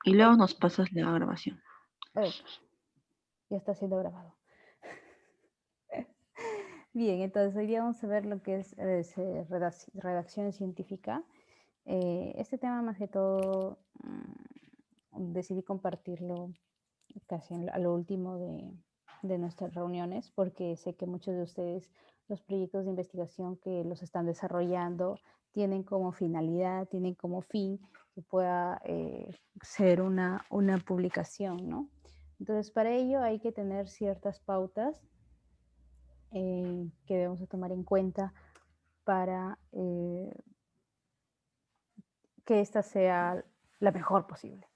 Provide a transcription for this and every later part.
Y luego Ok, nos pasas la grabación. ok, ya está siendo grabado. Bien, entonces hoy día vamos a ver lo que es redacción científica. Este tema más que todo decidí compartirlo casi a lo último de nuestras reuniones porque sé que muchos de ustedes los proyectos de investigación que los están desarrollando tienen como finalidad, tienen como fin que pueda ser una publicación, ¿no? Entonces para ello hay que tener ciertas pautas que debemos de tomar en cuenta para que esta sea la mejor posible.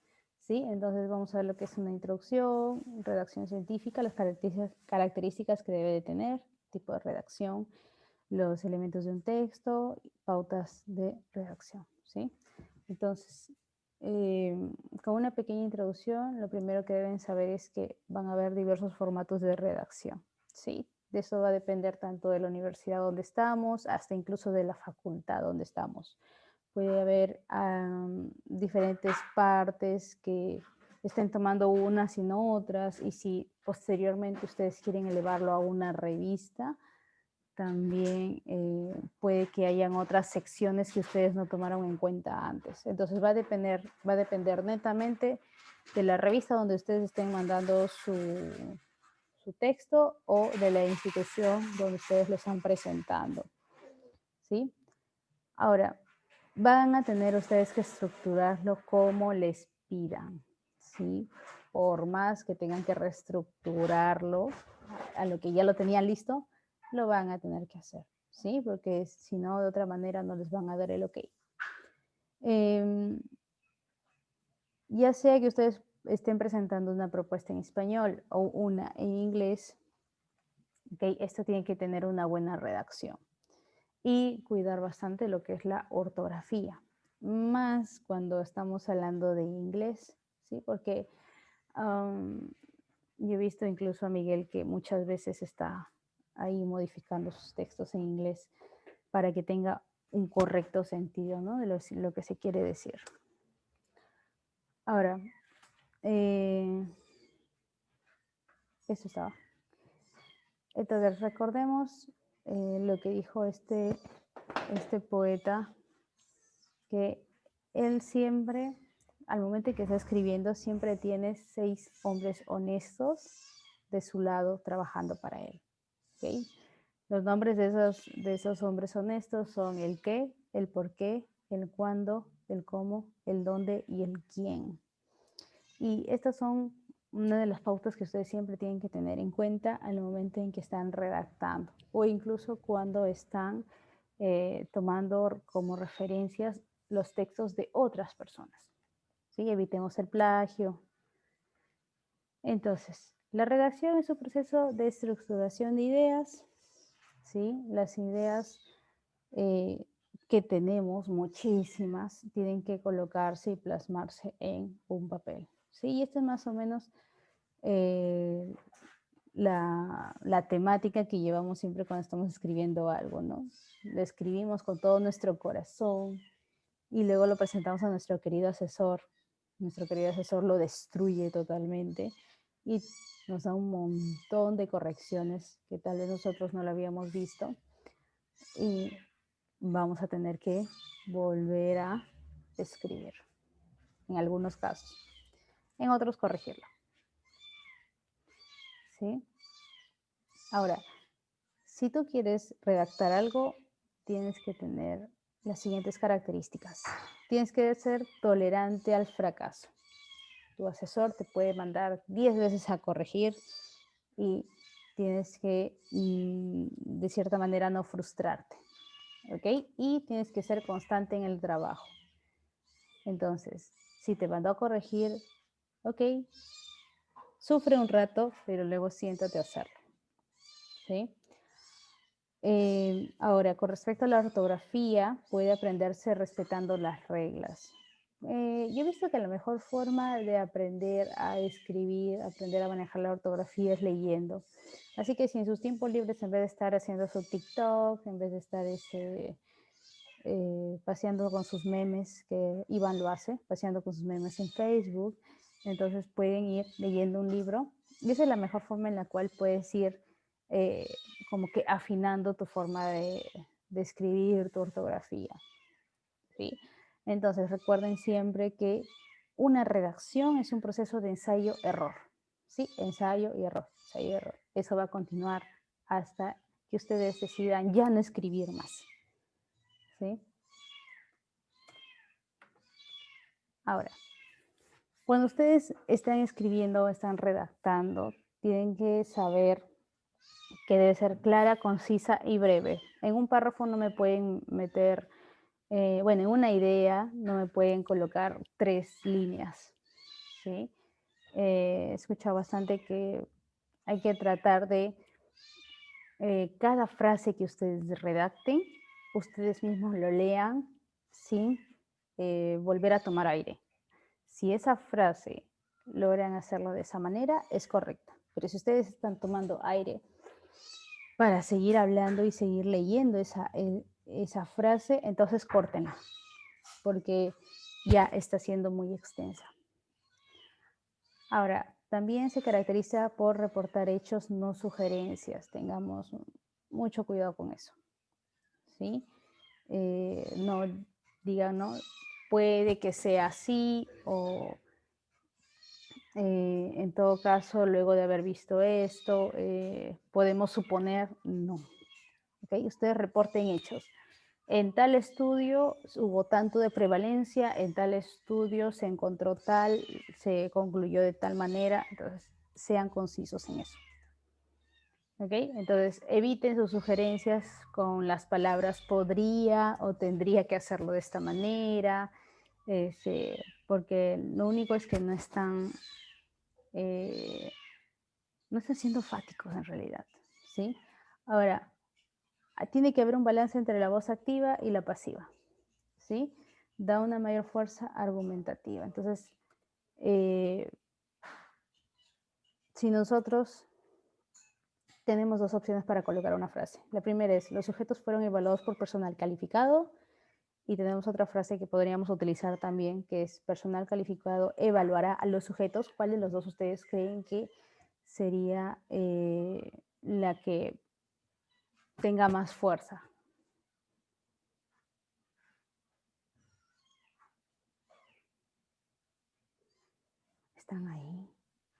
¿Sí? Entonces vamos a ver lo que es una introducción, redacción científica, las características que debe de tener, tipo de redacción, los elementos de un texto, pautas de redacción. ¿Sí? Entonces, con una pequeña introducción, lo primero que deben saber es que van a haber diversos formatos de redacción. ¿Sí? De eso va a depender tanto de la universidad donde estamos, hasta incluso de la facultad donde estamos. Puede haber diferentes partes que estén tomando unas y no otras, y si posteriormente ustedes quieren elevarlo a una revista, también puede que hayan otras secciones que ustedes no tomaron en cuenta antes. Entonces va a depender netamente de la revista donde ustedes estén mandando su texto o de la institución donde ustedes lo están presentando. ¿Sí? Ahora, van a tener ustedes que estructurarlo como les pidan, ¿sí? Por más que tengan que reestructurarlo a lo que ya lo tenían listo, lo van a tener que hacer, ¿sí? Porque si no, de otra manera no les van a dar el ok. Ya sea que ustedes estén presentando una propuesta en español o una en inglés, ¿okay? Esto tiene que tener una buena redacción y cuidar bastante lo que es la ortografía, más cuando estamos hablando de inglés, ¿sí? Porque yo he visto incluso a Miguel que muchas veces está ahí modificando sus textos en inglés para que tenga un correcto sentido, ¿no? De lo que se quiere decir. Ahora, eso estaba. Entonces, recordemos lo que dijo este poeta, que él siempre, al momento en que está escribiendo, siempre tiene 6 hombres honestos de su lado trabajando para él. ¿Okay? Los nombres de esos hombres honestos son el qué, el por qué, el cuándo, el cómo, el dónde y el quién. Y estas son una de las pautas que ustedes siempre tienen que tener en cuenta al momento en que están redactando o incluso cuando están tomando como referencias los textos de otras personas. ¿Sí? Evitemos el plagio. Entonces, la redacción es un proceso de estructuración de ideas. ¿Sí? Las ideas que tenemos, muchísimas, tienen que colocarse y plasmarse en un papel. ¿Sí? Y esto es más o menos la temática que llevamos siempre cuando estamos escribiendo algo, ¿no? Lo escribimos con todo nuestro corazón y luego lo presentamos a nuestro querido asesor. Nuestro querido asesor lo destruye totalmente y nos da un montón de correcciones que tal vez nosotros no lo habíamos visto y vamos a tener que volver a escribir, en algunos casos, en otros corregirlo. ¿Sí? Ahora, si tú quieres redactar algo, tienes que tener las siguientes características. Tienes que ser tolerante al fracaso. Tu asesor te puede mandar 10 veces a corregir y tienes que, de cierta manera, no frustrarte. ¿Ok? Y tienes que ser constante en el trabajo. Entonces, si te mandó a corregir, ok, sufre un rato, pero luego siéntate a hacerlo. ¿Sí? Ahora, con respecto a la ortografía, puede aprenderse respetando las reglas. Yo he visto que la mejor forma de aprender a escribir, aprender a manejar la ortografía es leyendo. Así que si en sus tiempos libres, en vez de estar haciendo su TikTok, en vez de estar paseando con sus memes, que Iván lo hace, paseando con sus memes en Facebook. Entonces pueden ir leyendo un libro y esa es la mejor forma en la cual puedes ir como que afinando tu forma de escribir, tu ortografía. ¿Sí? Entonces recuerden siempre que una redacción es un proceso de ensayo-error. ¿Sí? Ensayo y error, ensayo y error. Eso va a continuar hasta que ustedes decidan ya no escribir más. ¿Sí? Ahora, cuando ustedes están escribiendo o están redactando, tienen que saber que debe ser clara, concisa y breve. En un párrafo no me pueden meter, bueno, en una idea no me pueden colocar 3 líneas, ¿sí? He escuchado bastante que hay que tratar de cada frase que ustedes redacten, ustedes mismos lo lean sin volver a tomar aire. Si esa frase logran hacerlo de esa manera, es correcta. Pero si ustedes están tomando aire para seguir hablando y seguir leyendo esa frase, entonces córtenla, porque ya está siendo muy extensa. Ahora, también se caracteriza por reportar hechos, no sugerencias. Tengamos mucho cuidado con eso. ¿Sí? No digan, no, puede que sea así o en todo caso, luego de haber visto esto, podemos suponer, no. ¿Okay? Ustedes reporten hechos. En tal estudio hubo tanto de prevalencia, en tal estudio se encontró tal, se concluyó de tal manera, entonces sean concisos en eso. ¿Ok? Entonces eviten sus sugerencias con las palabras podría o tendría que hacerlo de esta manera, porque lo único es que no están siendo fáticos en realidad, ¿sí? Ahora, tiene que haber un balance entre la voz activa y la pasiva, ¿sí? Da una mayor fuerza argumentativa. Entonces, si nosotros tenemos 2 opciones para colocar una frase. La primera es, los sujetos fueron evaluados por personal calificado, y tenemos otra frase que podríamos utilizar también, que es personal calificado evaluará a los sujetos. ¿Cuál de los dos ustedes creen que sería la que tenga más fuerza? ¿Están ahí?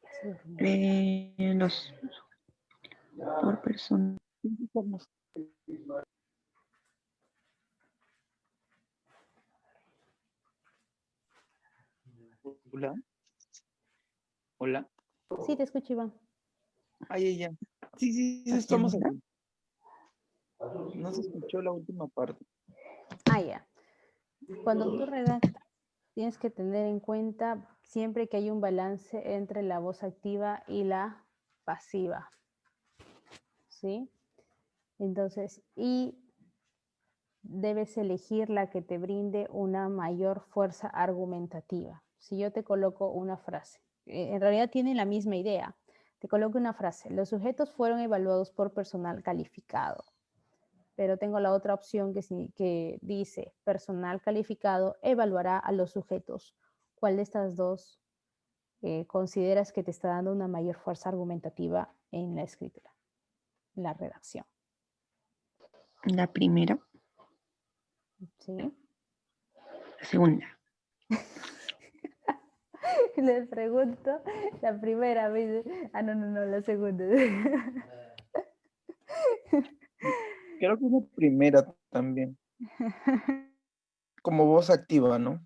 Ya se durmieron. Los por persona. Hola. Hola. Sí, te escucho, Iván. Ay, ya. Sí, estamos aquí. No se escuchó la última parte. Ya. Cuando tú redactas, tienes que tener en cuenta siempre que hay un balance entre la voz activa y la pasiva. ¿Sí? Entonces, y debes elegir la que te brinde una mayor fuerza argumentativa. Si yo te coloco una frase, en realidad tiene la misma idea. Te coloco una frase, los sujetos fueron evaluados por personal calificado, pero tengo la otra opción que dice, personal calificado evaluará a los sujetos. ¿Cuál de estas dos consideras que te está dando una mayor fuerza argumentativa en la escritura, en la redacción? La primera. ¿Sí? La segunda. Les pregunto, la primera vez, no, la segunda. Creo que es la primera también. Como voz activa, ¿no?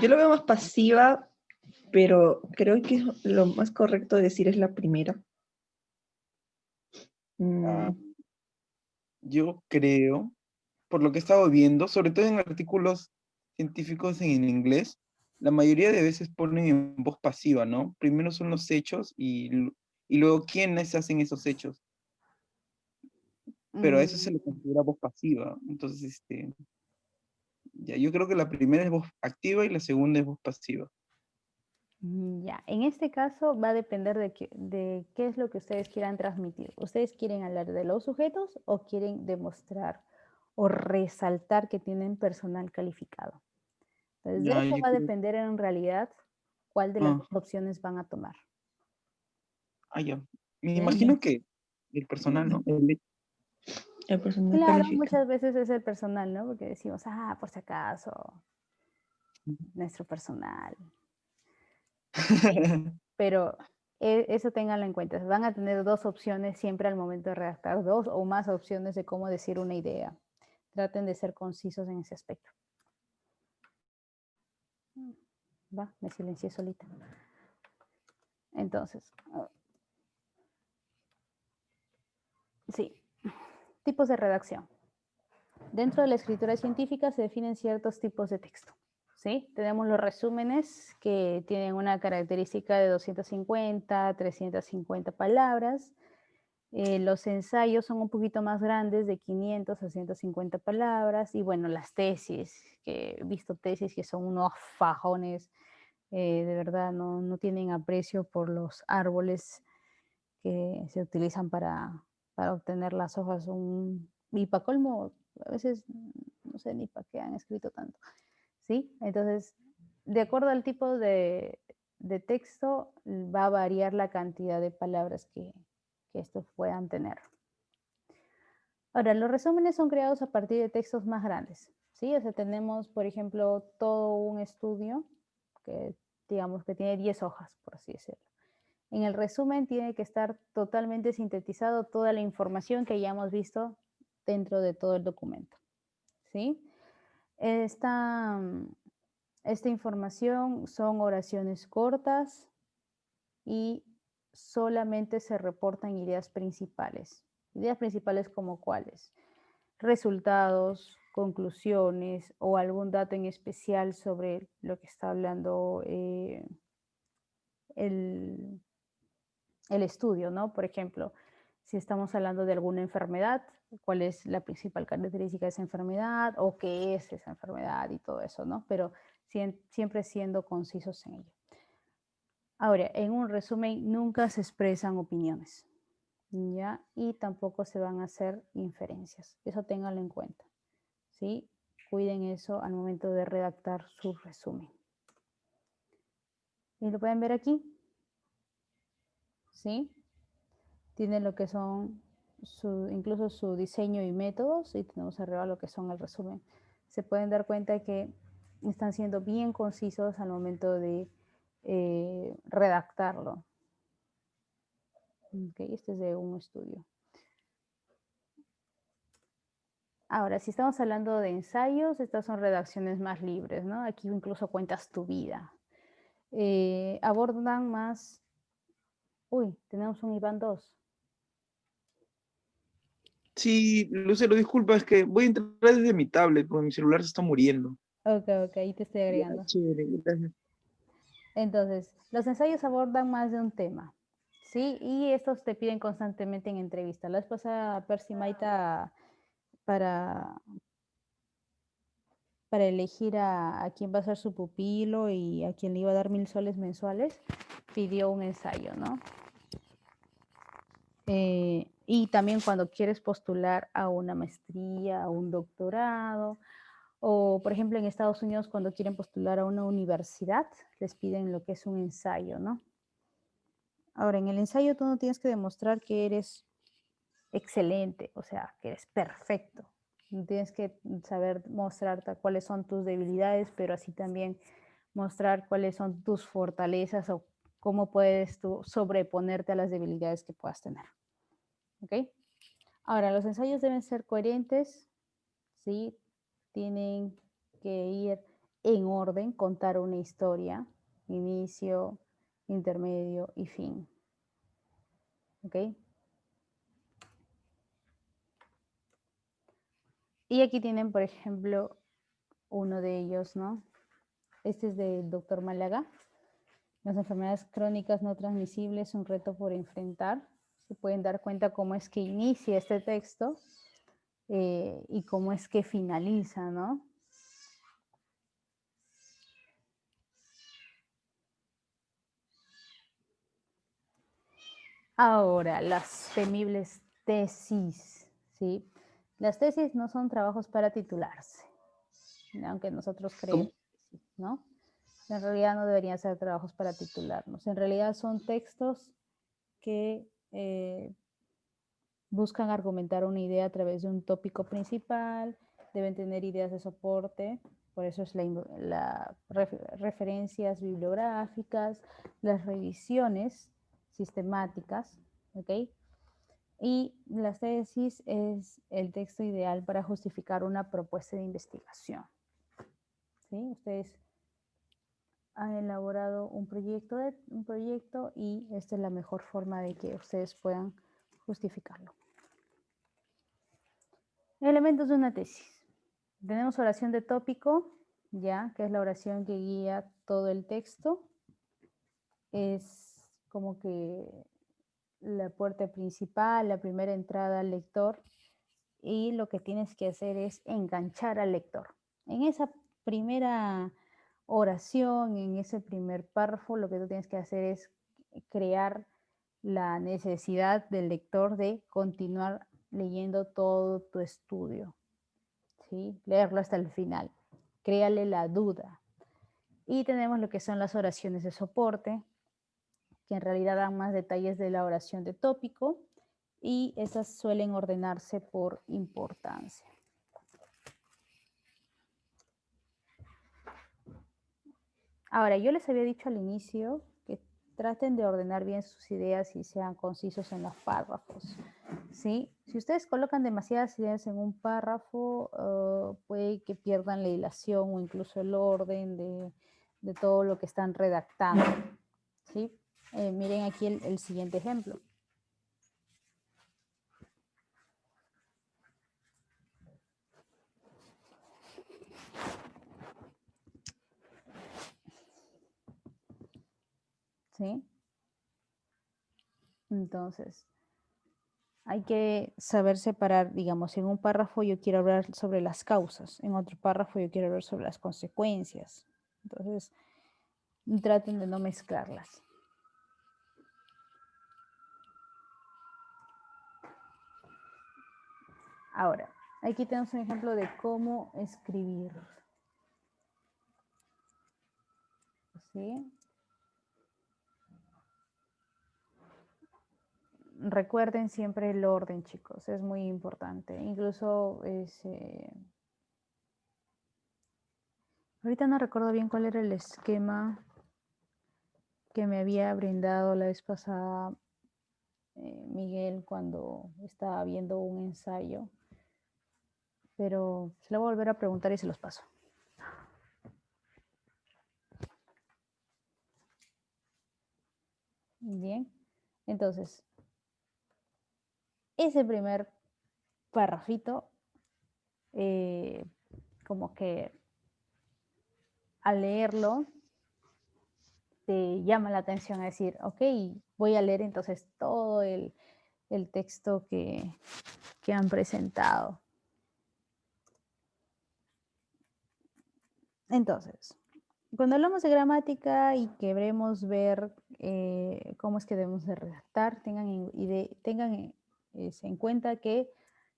Yo lo veo más pasiva, pero creo que lo más correcto decir es la primera. Yo creo, por lo que he estado viendo, sobre todo en artículos científicos en inglés, la mayoría de veces ponen en voz pasiva, ¿no? Primero son los hechos y luego quiénes hacen esos hechos. Pero a eso se le considera voz pasiva. Entonces, ya, yo creo que la primera es voz activa y la segunda es voz pasiva. Ya, en este caso va a depender de qué es lo que ustedes quieran transmitir. ¿Ustedes quieren hablar de los sujetos o quieren demostrar o resaltar que tienen personal calificado? Entonces, de Ya, eso yo va a creo- depender en realidad cuál de las ah, dos opciones van a tomar. ya. Me ¿Sí? Ya. imagino que el personal, ¿no? El personal Claro, califica. muchas veces es el personal, ¿no? Porque decimos, por si acaso, nuestro personal. Pero eso ténganlo en cuenta. Van a tener dos opciones siempre al momento de redactar, dos o más opciones de cómo decir una idea. Traten de ser concisos en ese aspecto. Va, me silencié solita. Entonces, sí, tipos de redacción. Dentro de la escritura científica se definen ciertos tipos de texto. ¿Sí? Tenemos los resúmenes que tienen una característica de 250, 350 palabras. Los ensayos son un poquito más grandes, de 500 a 150 palabras. Y bueno, las tesis, que he visto tesis que son unos fajones, de verdad no tienen aprecio por los árboles que se utilizan para obtener las hojas. Y para colmo, a veces no sé ni para qué han escrito tanto. ¿Sí? Entonces, de acuerdo al tipo de texto, va a variar la cantidad de palabras que estos puedan tener. Ahora, los resúmenes son creados a partir de textos más grandes, ¿sí? O sea, tenemos, por ejemplo, todo un estudio que, digamos, que tiene 10 hojas, por así decirlo. En el resumen tiene que estar totalmente sintetizado toda la información que hayamos visto dentro de todo el documento, ¿sí? Esta información son oraciones cortas y solamente se reportan ideas principales. Ideas principales como cuáles: resultados, conclusiones o algún dato en especial sobre lo que está hablando el estudio, ¿no? Por ejemplo, si estamos hablando de alguna enfermedad, cuál es la principal característica de esa enfermedad o qué es esa enfermedad y todo eso, ¿no? Pero siempre siendo concisos en ello. Ahora, en un resumen nunca se expresan opiniones, ¿ya? Y tampoco se van a hacer inferencias. Eso ténganlo en cuenta, ¿sí? Cuiden eso al momento de redactar su resumen. ¿Y lo pueden ver aquí? ¿Sí? Tiene lo que son incluso su diseño y métodos, y tenemos arriba lo que son el resumen. Se pueden dar cuenta que están siendo bien concisos al momento de redactarlo. Okay, este es de un estudio. Ahora, si estamos hablando de ensayos, estas son redacciones más libres, ¿no? Aquí incluso cuentas tu vida. Abordan más... Uy, tenemos un Iván 2. Sí, Lucero, disculpa, es que voy a entrar desde mi tablet, porque mi celular se está muriendo. Ok, ahí te estoy Ya, agregando. chévere, gracias. Entonces, los ensayos abordan más de un tema, ¿sí? Y estos te piden constantemente en entrevista. La vez pasada, Percy Maita, para elegir a quién va a ser su pupilo y a quién le iba a dar 1000 soles mensuales, pidió un ensayo, ¿no? Y también cuando quieres postular a una maestría, a un doctorado, o por ejemplo en Estados Unidos cuando quieren postular a una universidad, les piden lo que es un ensayo, ¿no? Ahora, en el ensayo tú no tienes que demostrar que eres excelente, o sea, que eres perfecto. Tienes que saber mostrarte cuáles son tus debilidades, pero así también mostrar cuáles son tus fortalezas o cómo puedes tú sobreponerte a las debilidades que puedas tener. ¿Ok? Ahora, los ensayos deben ser coherentes, ¿sí? Tienen que ir en orden, contar una historia, inicio, intermedio y fin. ¿Ok? Y aquí tienen, por ejemplo, uno de ellos, ¿no? Este es del doctor Málaga. Las enfermedades crónicas no transmisibles, un reto por enfrentar. Se pueden dar cuenta cómo es que inicia este texto y cómo es que finaliza, ¿no? Ahora, las temibles tesis, ¿sí? Las tesis no son trabajos para titularse, aunque nosotros creemos ¿Cómo? que sí, ¿no? En realidad no deberían ser trabajos para titularnos. En realidad son textos que buscan argumentar una idea a través de un tópico principal, deben tener ideas de soporte, por eso es referencias bibliográficas, las revisiones sistemáticas, ¿ok? Y la tesis es el texto ideal para justificar una propuesta de investigación, ¿sí? Ustedes han elaborado un proyecto y esta es la mejor forma de que ustedes puedan justificarlo. Elementos de una tesis. Tenemos oración de tópico, ya, que es la oración que guía todo el texto. Es como que la puerta principal, la primera entrada al lector, y lo que tienes que hacer es enganchar al lector. En esa primera oración, en ese primer párrafo, lo que tú tienes que hacer es crear la necesidad del lector de continuar leyendo todo tu estudio, ¿sí? Leerlo hasta el final. Créale la duda. Y tenemos lo que son las oraciones de soporte, que en realidad dan más detalles de la oración de tópico, y esas suelen ordenarse por importancia. Ahora, yo les había dicho al inicio que traten de ordenar bien sus ideas y sean concisos en los párrafos, ¿sí? Si ustedes colocan demasiadas ideas en un párrafo, puede que pierdan la hilación o incluso el orden de todo lo que están redactando, ¿sí? Miren aquí el siguiente ejemplo. ¿Sí? Entonces, hay que saber separar, digamos, en un párrafo yo quiero hablar sobre las causas, en otro párrafo yo quiero hablar sobre las consecuencias. Entonces, traten de no mezclarlas. Ahora, aquí tenemos un ejemplo de cómo escribir. ¿Sí? Recuerden siempre el orden, chicos, es muy importante. Incluso ahorita no recuerdo bien cuál era el esquema que me había brindado la vez pasada Miguel cuando estaba viendo un ensayo, pero se lo voy a volver a preguntar y se los paso. Bien, entonces, ese primer párrafito, como que al leerlo, te llama la atención a decir, ok, voy a leer entonces todo el texto que han presentado. Entonces, cuando hablamos de gramática y queremos ver cómo es que debemos de redactar, tengan en cuenta que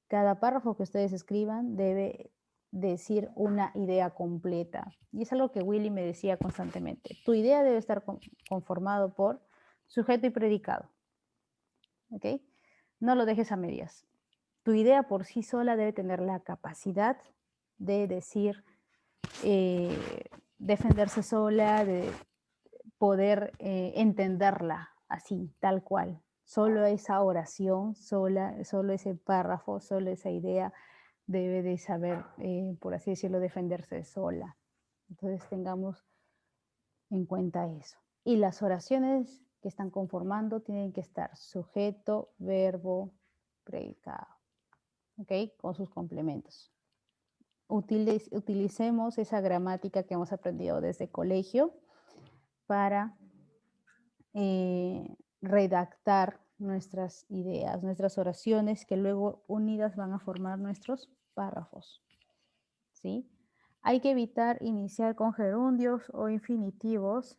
cada párrafo que ustedes escriban debe decir una idea completa. Y es algo que Willy me decía constantemente. Tu idea debe estar conformado por sujeto y predicado. ¿Ok? No lo dejes a medias. Tu idea por sí sola debe tener la capacidad de decir, defenderse sola, de poder entenderla así, tal cual. Solo esa oración, solo ese párrafo, solo esa idea debe de saber, por así decirlo, defenderse sola. Entonces tengamos en cuenta eso. Y las oraciones que están conformando tienen que estar sujeto, verbo, predicado. ¿Ok? Con sus complementos. Utilicemos esa gramática que hemos aprendido desde colegio para redactar nuestras ideas, nuestras oraciones, que luego unidas van a formar nuestros párrafos. ¿Sí? Hay que evitar iniciar con gerundios o infinitivos,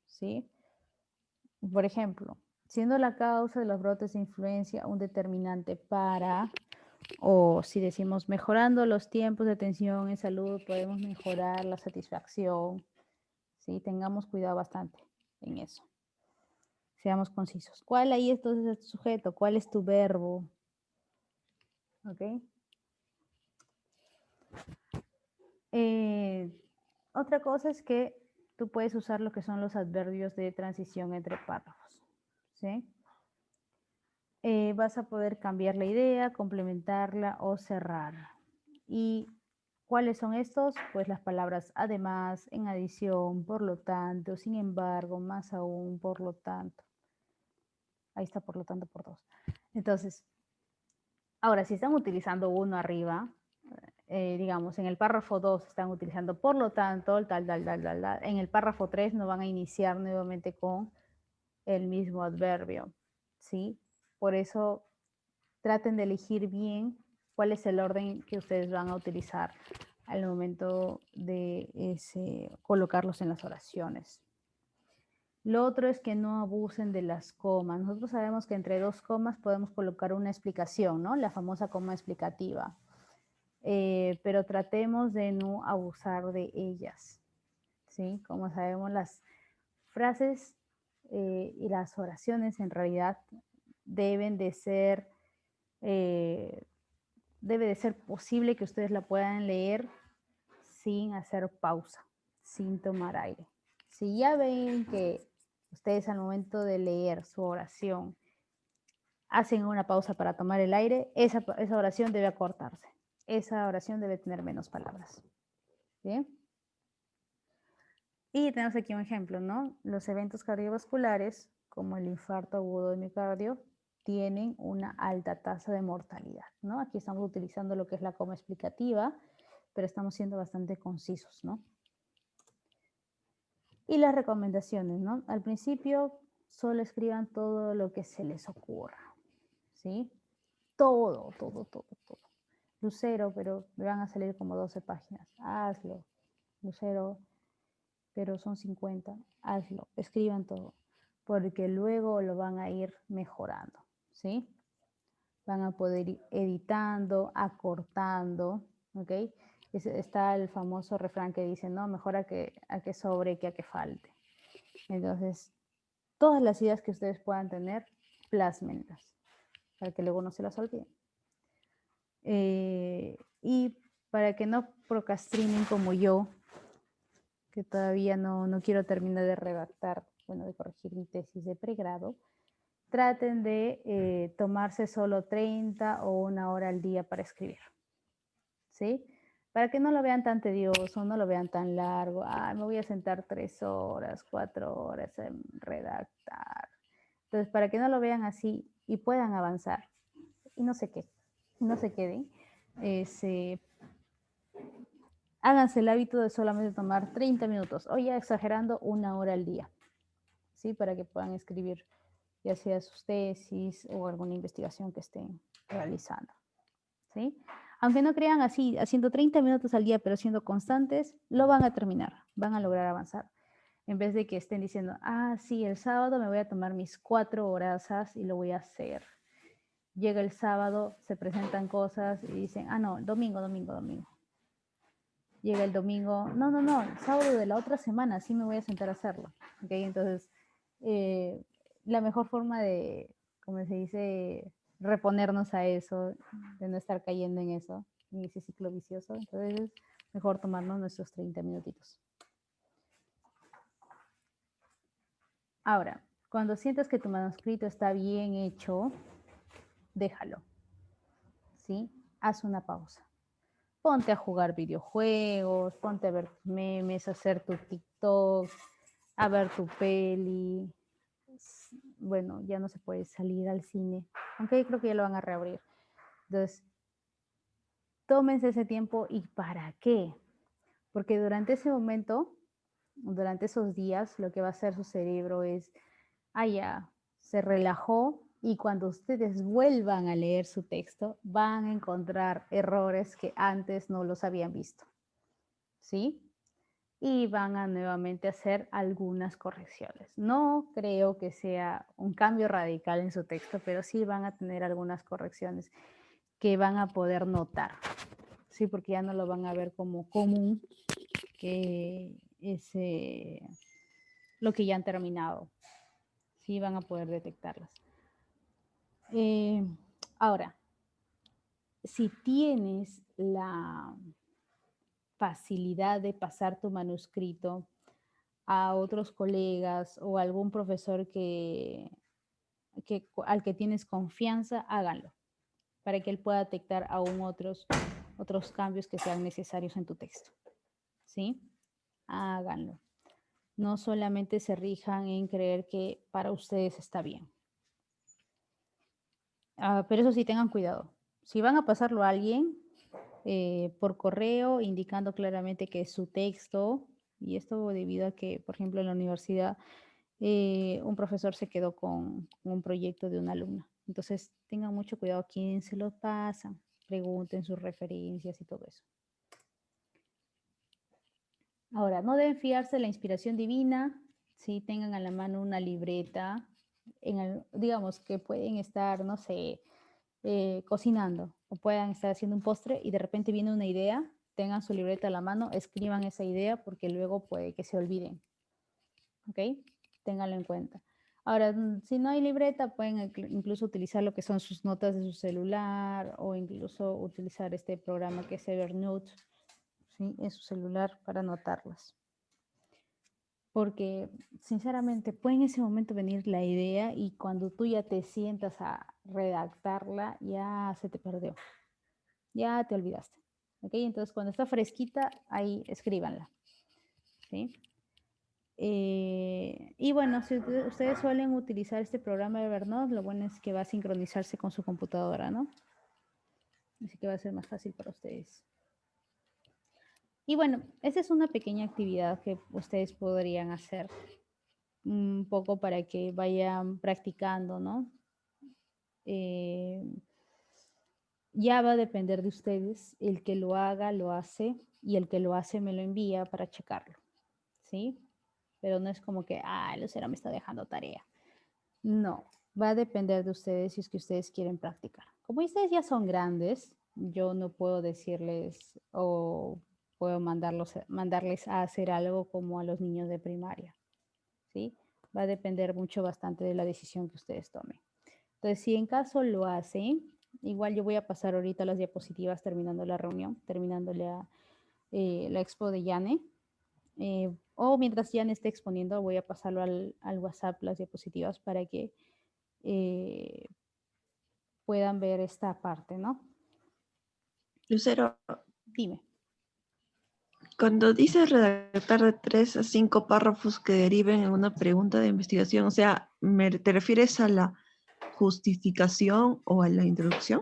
¿sí? Por ejemplo, Siendo la causa de los brotes de influencia un determinante para, o si decimos mejorando los tiempos de atención en salud, podemos mejorar la satisfacción. ¿Sí? Tengamos cuidado bastante en eso. Seamos concisos. ¿Cuál ahí entonces es tu sujeto? ¿Cuál es tu verbo? ¿Ok? Otra cosa es que tú puedes usar lo que son los adverbios de transición entre párrafos. ¿Sí? Vas a poder cambiar la idea, complementarla o cerrar. ¿Y cuáles son estos? Pues las palabras además, en adición, por lo tanto, sin embargo, más aún, por lo tanto. Ahí está, por lo tanto, por dos. Entonces, ahora, si están utilizando uno arriba, digamos, en el párrafo 2 están utilizando por lo tanto, tal. En el párrafo 3 no van a iniciar nuevamente con el mismo adverbio, ¿sí? Por eso traten de elegir bien cuál es el orden que ustedes van a utilizar al momento de colocarlos en las oraciones. Lo otro es que no abusen de las comas. Nosotros sabemos que entre dos comas podemos colocar una explicación, ¿no? La famosa coma explicativa. Pero tratemos de no abusar de ellas, ¿sí? Como sabemos, las frases y las oraciones en realidad deben de ser, debe de ser posible que ustedes la puedan leer sin hacer pausa, sin tomar aire. Si ya ven que ustedes al momento de leer su oración hacen una pausa para tomar el aire, esa oración debe acortarse. Esa oración debe tener menos palabras. ¿Bien? Y tenemos aquí un ejemplo, ¿no? Los eventos cardiovasculares, como el infarto agudo de miocardio, tienen una alta tasa de mortalidad, ¿no? Aquí estamos utilizando lo que es la coma explicativa, pero estamos siendo bastante concisos, ¿no? Y las recomendaciones, ¿no? Al principio solo escriban todo lo que se les ocurra, ¿sí? Todo. Lucero, pero me van a salir como 12 páginas. Hazlo. Lucero, pero son 50. Hazlo. Escriban todo. Porque luego lo van a ir mejorando, ¿sí? Van a poder ir editando, acortando, ¿ok? Está el famoso refrán que dice, no, mejor a que sobre que a que falte. Entonces, todas las ideas que ustedes puedan tener, plásmenlas, para que luego no se las olviden. Y para que no procrastinen como yo, que todavía no quiero terminar de redactar, bueno, de corregir mi tesis de pregrado, traten de tomarse solo 30 o 1 hora al día para escribir, ¿sí? Para que no lo vean tan tedioso, no lo vean tan largo. Me voy a sentar 3 horas, 4 horas en redactar. Entonces, para que no lo vean así y puedan avanzar y no se queden, háganse el hábito de solamente tomar 30 minutos, o ya exagerando 1 hora al día, ¿sí? Para que puedan escribir ya sea sus tesis o alguna investigación que estén realizando, ¿sí? Aunque no crean así, haciendo 30 minutos al día, pero siendo constantes, lo van a terminar, van a lograr avanzar. En vez de que estén diciendo, sí, el sábado me voy a tomar mis 4 horas y lo voy a hacer. Llega el sábado, se presentan cosas y dicen, no, domingo. Llega el domingo, no, el sábado de la otra semana, sí me voy a sentar a hacerlo. ¿Okay? Entonces, la mejor forma de, como se dice, reponernos a eso, de no estar cayendo en eso, en ese ciclo vicioso, entonces es mejor tomarnos nuestros 30 minutitos. Ahora, cuando sientas que tu manuscrito está bien hecho, déjalo, ¿sí? Haz una pausa. Ponte a jugar videojuegos, ponte a ver tus memes, a hacer tu TikTok, a ver tu peli. Bueno, ya no se puede salir al cine, aunque creo que ya lo van a reabrir. Entonces, tómense ese tiempo. ¿Y para qué? Porque durante ese momento, durante esos días, lo que va a hacer su cerebro es, ya, se relajó, y cuando ustedes vuelvan a leer su texto, van a encontrar errores que antes no los habían visto, ¿sí? y van a nuevamente hacer algunas correcciones. No creo que sea un cambio radical en su texto, pero sí van a tener algunas correcciones que van a poder notar, sí, porque ya no lo van a ver como común, que es lo que ya han terminado, sí van a poder detectarlas. Ahora, si tienes la facilidad de pasar tu manuscrito a otros colegas o a algún profesor al que tienes confianza, háganlo, para que él pueda detectar aún otros cambios que sean necesarios en tu texto. ¿Sí? Háganlo. No solamente se rijan en creer que para ustedes está bien. Pero eso sí, tengan cuidado. Si van a pasarlo a alguien por correo, indicando claramente que es su texto, y esto debido a que, por ejemplo, en la universidad, un profesor se quedó con un proyecto de una alumna. Entonces, tengan mucho cuidado a quién se lo pasan, pregunten sus referencias y todo eso. Ahora, no deben fiarse de la inspiración divina, si tengan a la mano una libreta, digamos que pueden estar, no sé, cocinando o puedan estar haciendo un postre y de repente viene una idea, tengan su libreta a la mano, escriban esa idea porque luego puede que se olviden. ¿Ok? Ténganlo en cuenta. Ahora, si no hay libreta, pueden incluso utilizar lo que son sus notas de su celular o incluso utilizar este programa que es Evernote, ¿sí? En su celular para anotarlas. Porque, sinceramente, puede en ese momento venir la idea y cuando tú ya te sientas a redactarla, ya se te perdió. Ya te olvidaste. ¿Ok? Entonces, cuando está fresquita, ahí escríbanla. ¿Sí? Y bueno, si ustedes suelen utilizar este programa de Evernote, lo bueno es que va a sincronizarse con su computadora, ¿no? Así que va a ser más fácil para ustedes. Y bueno, esa es una pequeña actividad que ustedes podrían hacer un poco para que vayan practicando, ¿no? Ya va a depender de ustedes. El que lo haga, lo hace, y el que lo hace me lo envía para checarlo, ¿sí? Pero no es como que, Lucero me está dejando tarea. No, va a depender de ustedes si es que ustedes quieren practicar. Como ustedes ya son grandes, yo no puedo decirles o puedo mandarles a hacer algo como a los niños de primaria, ¿sí? Va a depender bastante de la decisión que ustedes tomen. Entonces, si en caso lo hacen, igual yo voy a pasar ahorita las diapositivas terminando la reunión, terminando la expo de Yane. O mientras Yane esté exponiendo, voy a pasarlo al WhatsApp las diapositivas para que puedan ver esta parte, ¿no? Lucero, Dime. cuando dices redactar de 3 a 5 párrafos que deriven en una pregunta de investigación, o sea, ¿te refieres a la justificación o a la introducción?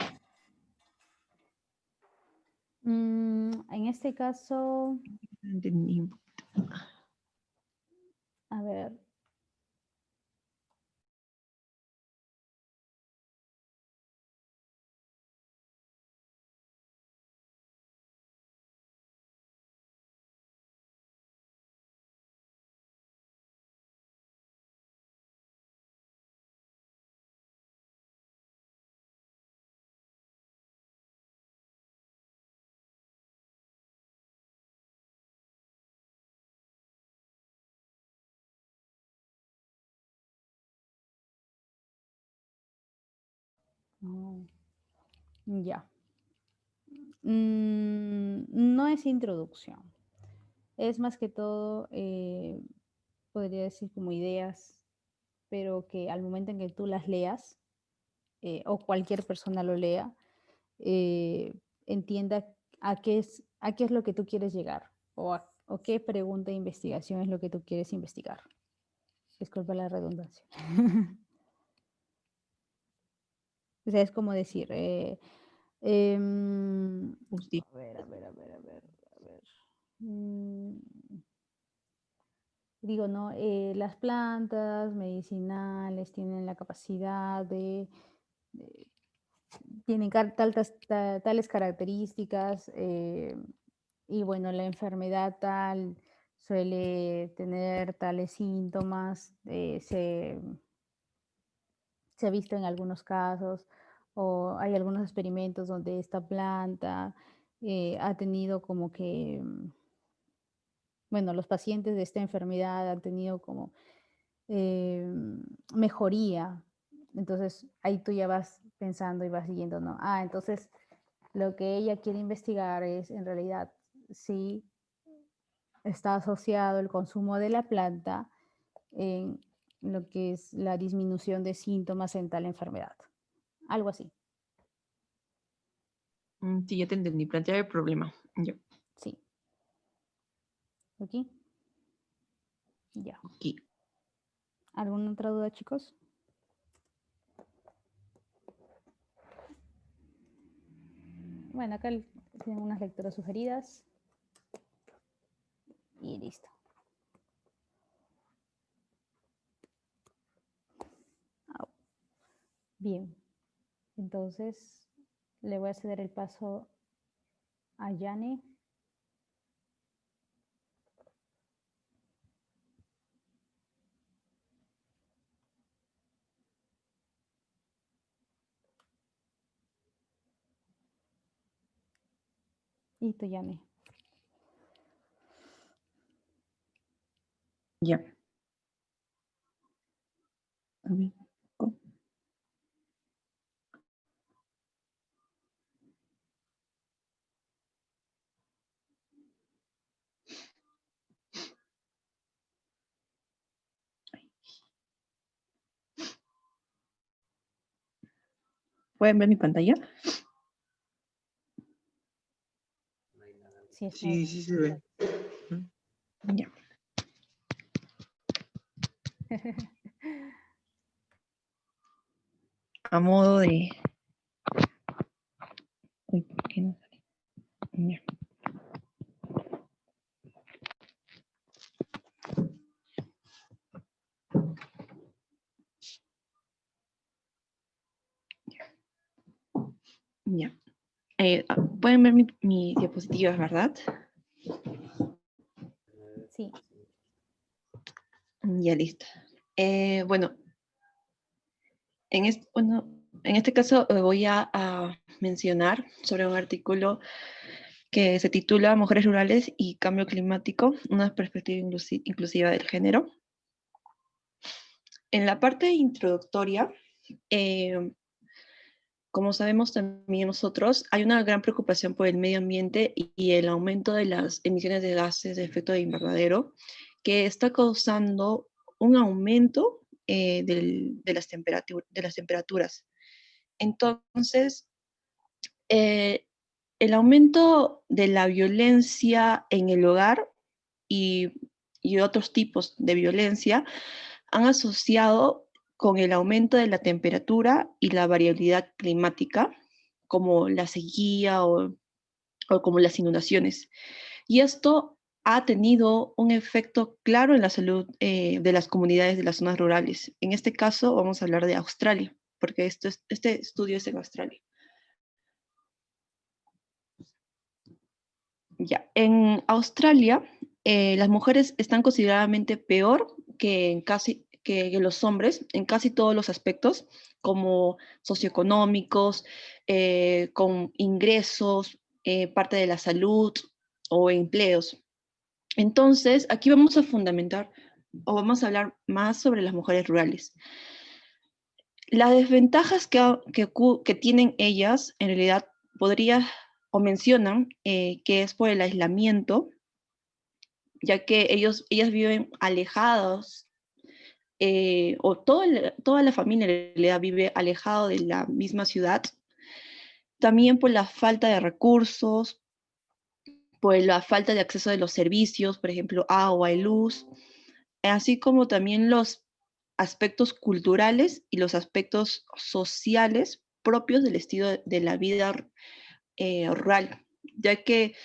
En este caso, No entendí. a ver. Oh, ya. No es introducción. Es más que todo, podría decir como ideas, pero que al momento en que tú las leas, o cualquier persona lo lea, entienda a qué es lo que tú quieres llegar o qué pregunta de investigación es lo que tú quieres investigar. Disculpa la redundancia. O sea, es como decir, a ver. Digo, ¿no? Las plantas medicinales tienen la capacidad tienen tales características, y bueno, la enfermedad tal suele tener tales síntomas, se ha visto en algunos casos, o hay algunos experimentos donde esta planta ha tenido como que, bueno, los pacientes de esta enfermedad han tenido como mejoría. Entonces ahí tú ya vas pensando y vas siguiendo, ¿no? Ah, entonces lo que ella quiere investigar es en realidad si está asociado el consumo de la planta en lo que es la disminución de síntomas en tal enfermedad. Algo así, Sí, ya te entendí. Plantear el problema. Ya. sí. ¿Ok? Ya. Aquí. ¿Alguna otra duda, chicos? Bueno, acá tienen unas lecturas sugeridas. Y listo. Au. Bien. Entonces, le voy a ceder el paso a Yane. Listo, Yane. Ya. A ver. ¿Pueden ver mi pantalla? Sí, está Sí, sí se ve. Ya. A modo de... Uy, ¿por qué no sale? Ya. Ya. Pueden ver mi diapositiva, ¿verdad? Sí. Ya, listo. Bueno, en este caso voy a mencionar sobre un artículo que se titula Mujeres rurales y cambio climático, una perspectiva inclusiva del género. En la parte introductoria, eh, como sabemos también nosotros, hay una gran preocupación por el medio ambiente y el aumento de las emisiones de gases de efecto de invernadero, que está causando un aumento de las temperaturas. Entonces, eh, el aumento de la violencia en el hogar y, y otros tipos de violencia han asociado con el aumento de la temperatura y la variabilidad climática, como la sequía o como las inundaciones. Y esto ha tenido un efecto claro en la salud de las comunidades de las zonas rurales. En este caso vamos a hablar de Australia, porque este estudio es en Australia. Ya, en Australia, las mujeres están considerablemente peor que los hombres en casi todos los aspectos, como socioeconómicos, con ingresos, parte de la salud o empleos. Entonces, aquí vamos a fundamentar o vamos a hablar más sobre las mujeres rurales. Las desventajas que tienen ellas, en realidad, podría o mencionan que es por el aislamiento, ya que ellas viven alejados, toda la familia en realidad vive alejado de la misma ciudad, también por la falta de recursos, por la falta de acceso de los servicios, por ejemplo, agua y luz, así como también los aspectos culturales y los aspectos sociales propios del estilo de la vida rural, ya que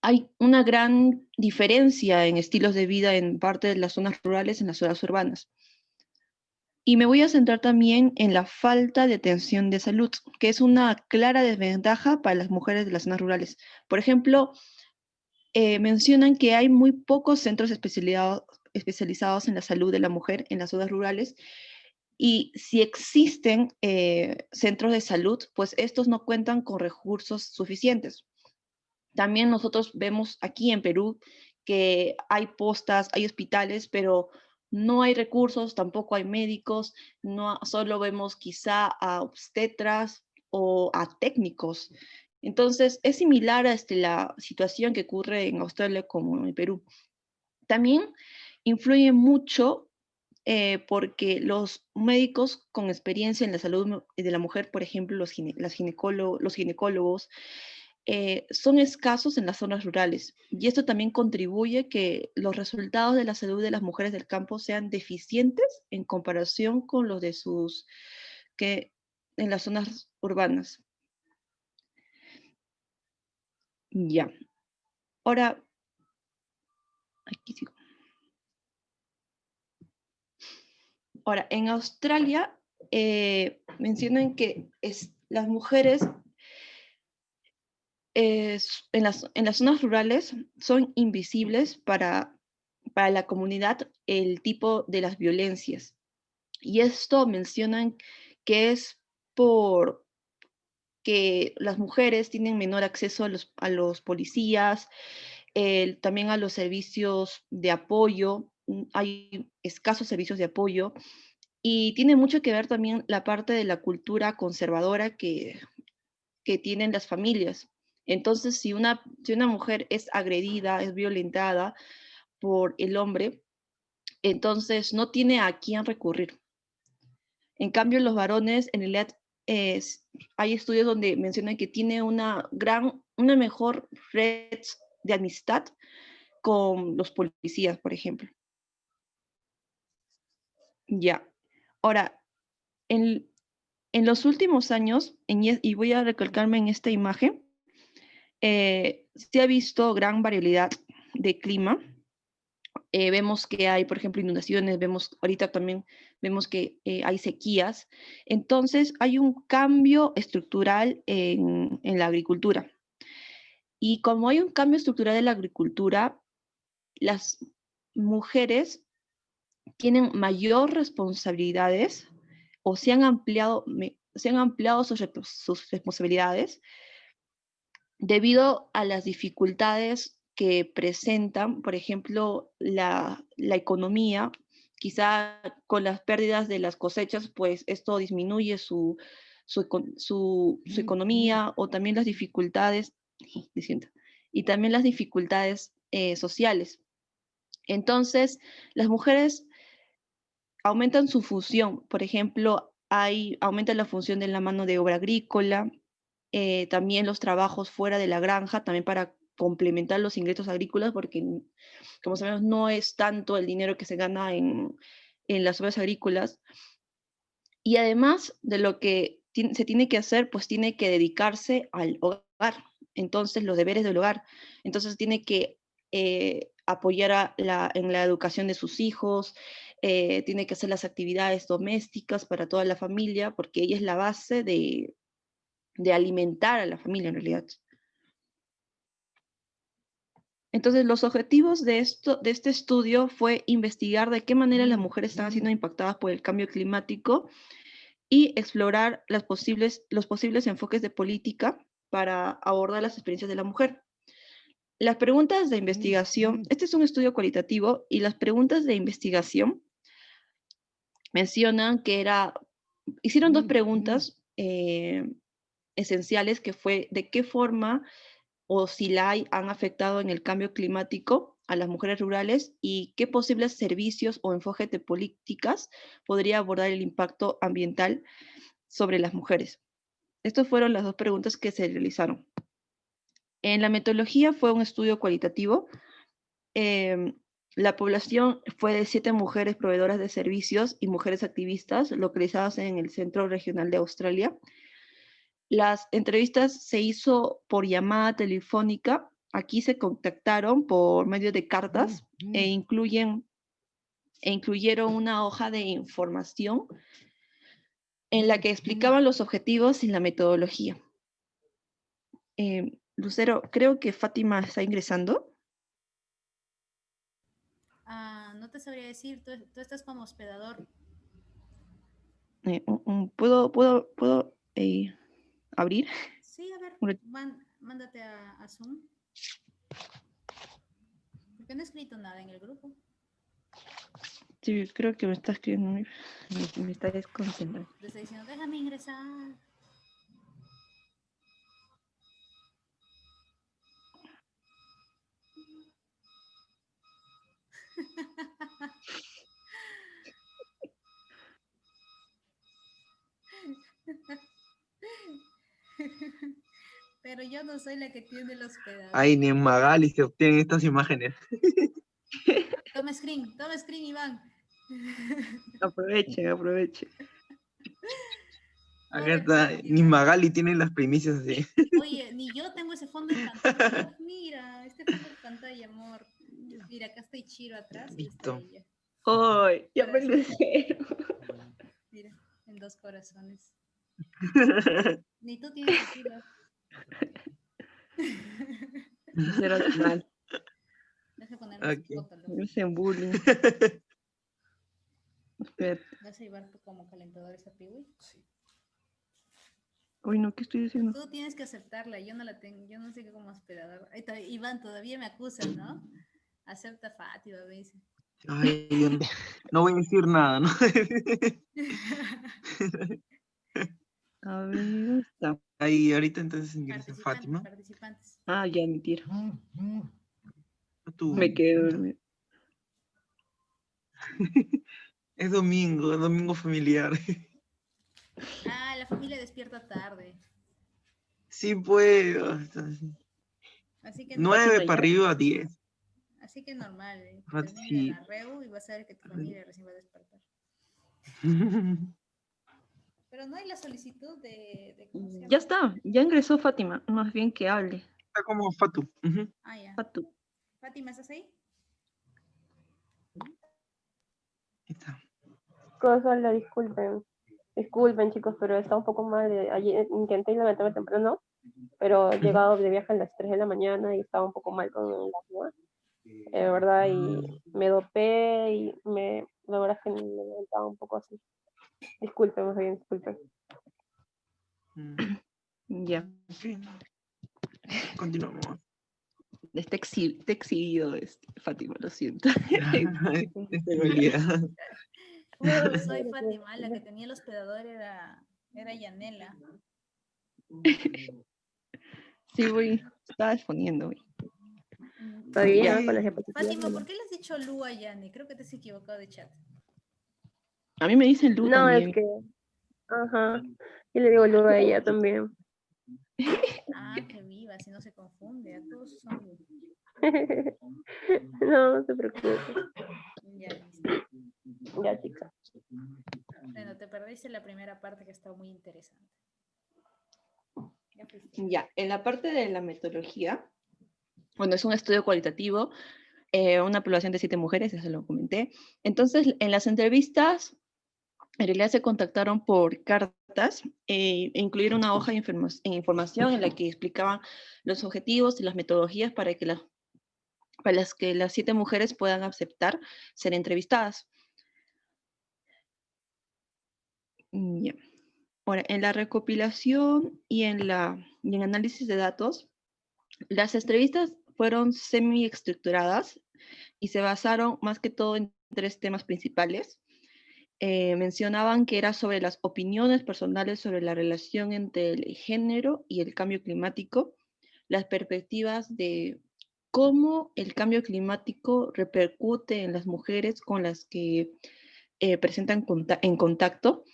hay una gran diferencia en estilos de vida en parte de las zonas rurales en las zonas urbanas. Y me voy a centrar también en la falta de atención de salud, que es una clara desventaja para las mujeres de las zonas rurales. Por ejemplo, mencionan que hay muy pocos centros especializados en la salud de la mujer en las zonas rurales, y si existen centros de salud, pues estos no cuentan con recursos suficientes. También nosotros vemos aquí en Perú que hay postas, hay hospitales, pero no hay recursos, tampoco hay médicos, no, solo vemos quizá a obstetras o a técnicos. Entonces, es similar a la situación que ocurre en Australia como en Perú. También influye mucho porque los médicos con experiencia en la salud de la mujer, por ejemplo, los ginecólogos, son escasos en las zonas rurales. Y esto también contribuye que los resultados de la salud de las mujeres del campo sean deficientes en comparación con los de que en las zonas urbanas. Ya. Ahora, aquí sigo. Ahora, en Australia mencionan que las mujeres en las zonas rurales son invisibles para la comunidad el tipo de las violencias. Y esto mencionan que es por que las mujeres tienen menor acceso a los policías, también a los servicios de apoyo, hay escasos servicios de apoyo, y tiene mucho que ver también la parte de la cultura conservadora que tienen las familias. Entonces, si una mujer es agredida, es violentada por el hombre, entonces no tiene a quién recurrir. En cambio, los varones, en realidad, hay estudios donde mencionan que tiene una mejor red de amistad con los policías, por ejemplo. Ya. Ahora, en, en los últimos años, y voy a recalcarme en esta imagen, se ha visto gran variabilidad de clima. Vemos que hay, por ejemplo, inundaciones, ahorita también vemos que hay sequías. Entonces, hay un cambio estructural en la agricultura. Y como hay un cambio estructural en la agricultura, las mujeres tienen mayor responsabilidades o se han ampliado sus responsabilidades debido a las dificultades que presentan, por ejemplo, la economía. Quizá con las pérdidas de las cosechas, pues esto disminuye su economía, o también las dificultades, y también las dificultades sociales. Entonces, las mujeres aumentan su función. Por ejemplo, aumenta la función de la mano de obra agrícola, también los trabajos fuera de la granja, también para complementar los ingresos agrícolas, porque, como sabemos, no es tanto el dinero que se gana en las obras agrícolas. Y además de lo que se tiene que hacer, pues tiene que dedicarse al hogar. Entonces, los deberes del hogar. Entonces, tiene que apoyar en la educación de sus hijos, tiene que hacer las actividades domésticas para toda la familia, porque ella es la base de alimentar a la familia en realidad. Entonces, los objetivos de este estudio fue investigar de qué manera las mujeres están siendo impactadas por el cambio climático y explorar los posibles enfoques de política para abordar las experiencias de la mujer. Las preguntas de investigación, este es un estudio cualitativo, y las preguntas de investigación mencionan que hicieron dos preguntas esenciales, que fue de qué forma o si la han afectado en el cambio climático a las mujeres rurales, y qué posibles servicios o enfoques de políticas podría abordar el impacto ambiental sobre las mujeres. Estas fueron las dos preguntas que se realizaron. En la metodología fue un estudio cualitativo. La población fue de 7 mujeres proveedoras de servicios y mujeres activistas localizadas en el Centro Regional de Australia. Las entrevistas se hizo por llamada telefónica. Aquí se contactaron por medio de cartas e incluyeron una hoja de información en la que explicaban los objetivos y la metodología. Lucero, creo que Fátima está ingresando. No te sabría decir, tú estás como hospedador. ¿Puedo abrir? Sí, a ver, mándate a Zoom. Porque no he escrito nada en el grupo. Sí, creo que me está escribiendo, me está desconcentrando. Te está diciendo, déjame ingresar. Pero yo no soy la que tiene el hospedador. Ay, ni en Magali se obtienen estas imágenes. Toma screen, Iván. Aprovechen. Acá está, ni Magali tiene las primicias así. Oye, ni yo tengo ese fondo de pantalla. Mira, este fondo de pantalla, amor. Mira, acá está Ichiro atrás y está Listo. ella. ¡Ay! Ya me lo sé. Mira, en 2 corazones. Ni tú tienes Ichiro. Será mal. Deja ponerme su foto. Me hacen bullying. Espera. ¿Vas a llevar como calentadores a Piwi? Sí. Uy, no, ¿qué estoy diciendo? Tú tienes que aceptarla, yo no la tengo, yo no sé qué como hospedador. Iván, todavía me acusas, ¿no? Acepta Fátima, me dice. Ay, yo no voy a decir nada, ¿no? A ver, ¿dónde está? Ahí, ahorita entonces ingresa Fátima. Participantes. Ah, ya, mentira. Tú. Me quedé dormido. Es domingo familiar. Ah, la familia despierta tarde. Sí puedo. Así que 9 para arriba, 10. Así que normal, ¿eh? Ah, Termina sí. la reu y vas a ver que tu familia recién va a despertar. Pero no hay la solicitud de ¿cómo se llama? Ya está, ya ingresó Fátima. Más bien que hable. Está como Fatu. Ah, ya. Fatu. Fátima, ¿estás ahí? Ahí está. Hola, disculpen chicos, pero está un poco mal. Ayer intenté levantarme temprano, pero he llegado de viaje a las 3 de la mañana y estaba un poco mal con la asma, verdad, y me dopé y la verdad es que me levantaba un poco así. Disculpen, más bien, disculpen. Ya. Okay. Continuamos. Está exhibido Fátima, lo siento. Inseguridad. No, soy Fátima, la que tenía el hospedador era Yanela. Sí, estaba exponiendo, güey. Está bien, Ya. ¿no? Con las diapositivas. Fátima, ¿por qué le has dicho Lu a Yani? Creo que te has equivocado de chat. A mí me dicen Lu No, también. es que, ajá, y le digo luego a ella también. Ah, qué viva, si no se confunde, a todos son Lu. No se preocupe. Ya, listo. Ya, chica. Bueno, te perdiste la primera parte que está muy interesante. Ya fuiste. Ya, en la parte de la metodología, bueno, es un estudio cualitativo, una población de 7 mujeres, ya se lo comenté. Entonces, en las entrevistas, en realidad se contactaron por cartas e incluyeron una hoja de información en la que explicaban los objetivos y las metodologías para las que las 7 mujeres puedan aceptar ser entrevistadas. Ya. Ahora, en la recopilación y en análisis de datos, las entrevistas fueron semi-estructuradas y se basaron más que todo en 3 temas principales. Mencionaban que era sobre las opiniones personales sobre la relación entre el género y el cambio climático, las perspectivas de cómo el cambio climático repercute en las mujeres con las que presentan en contacto.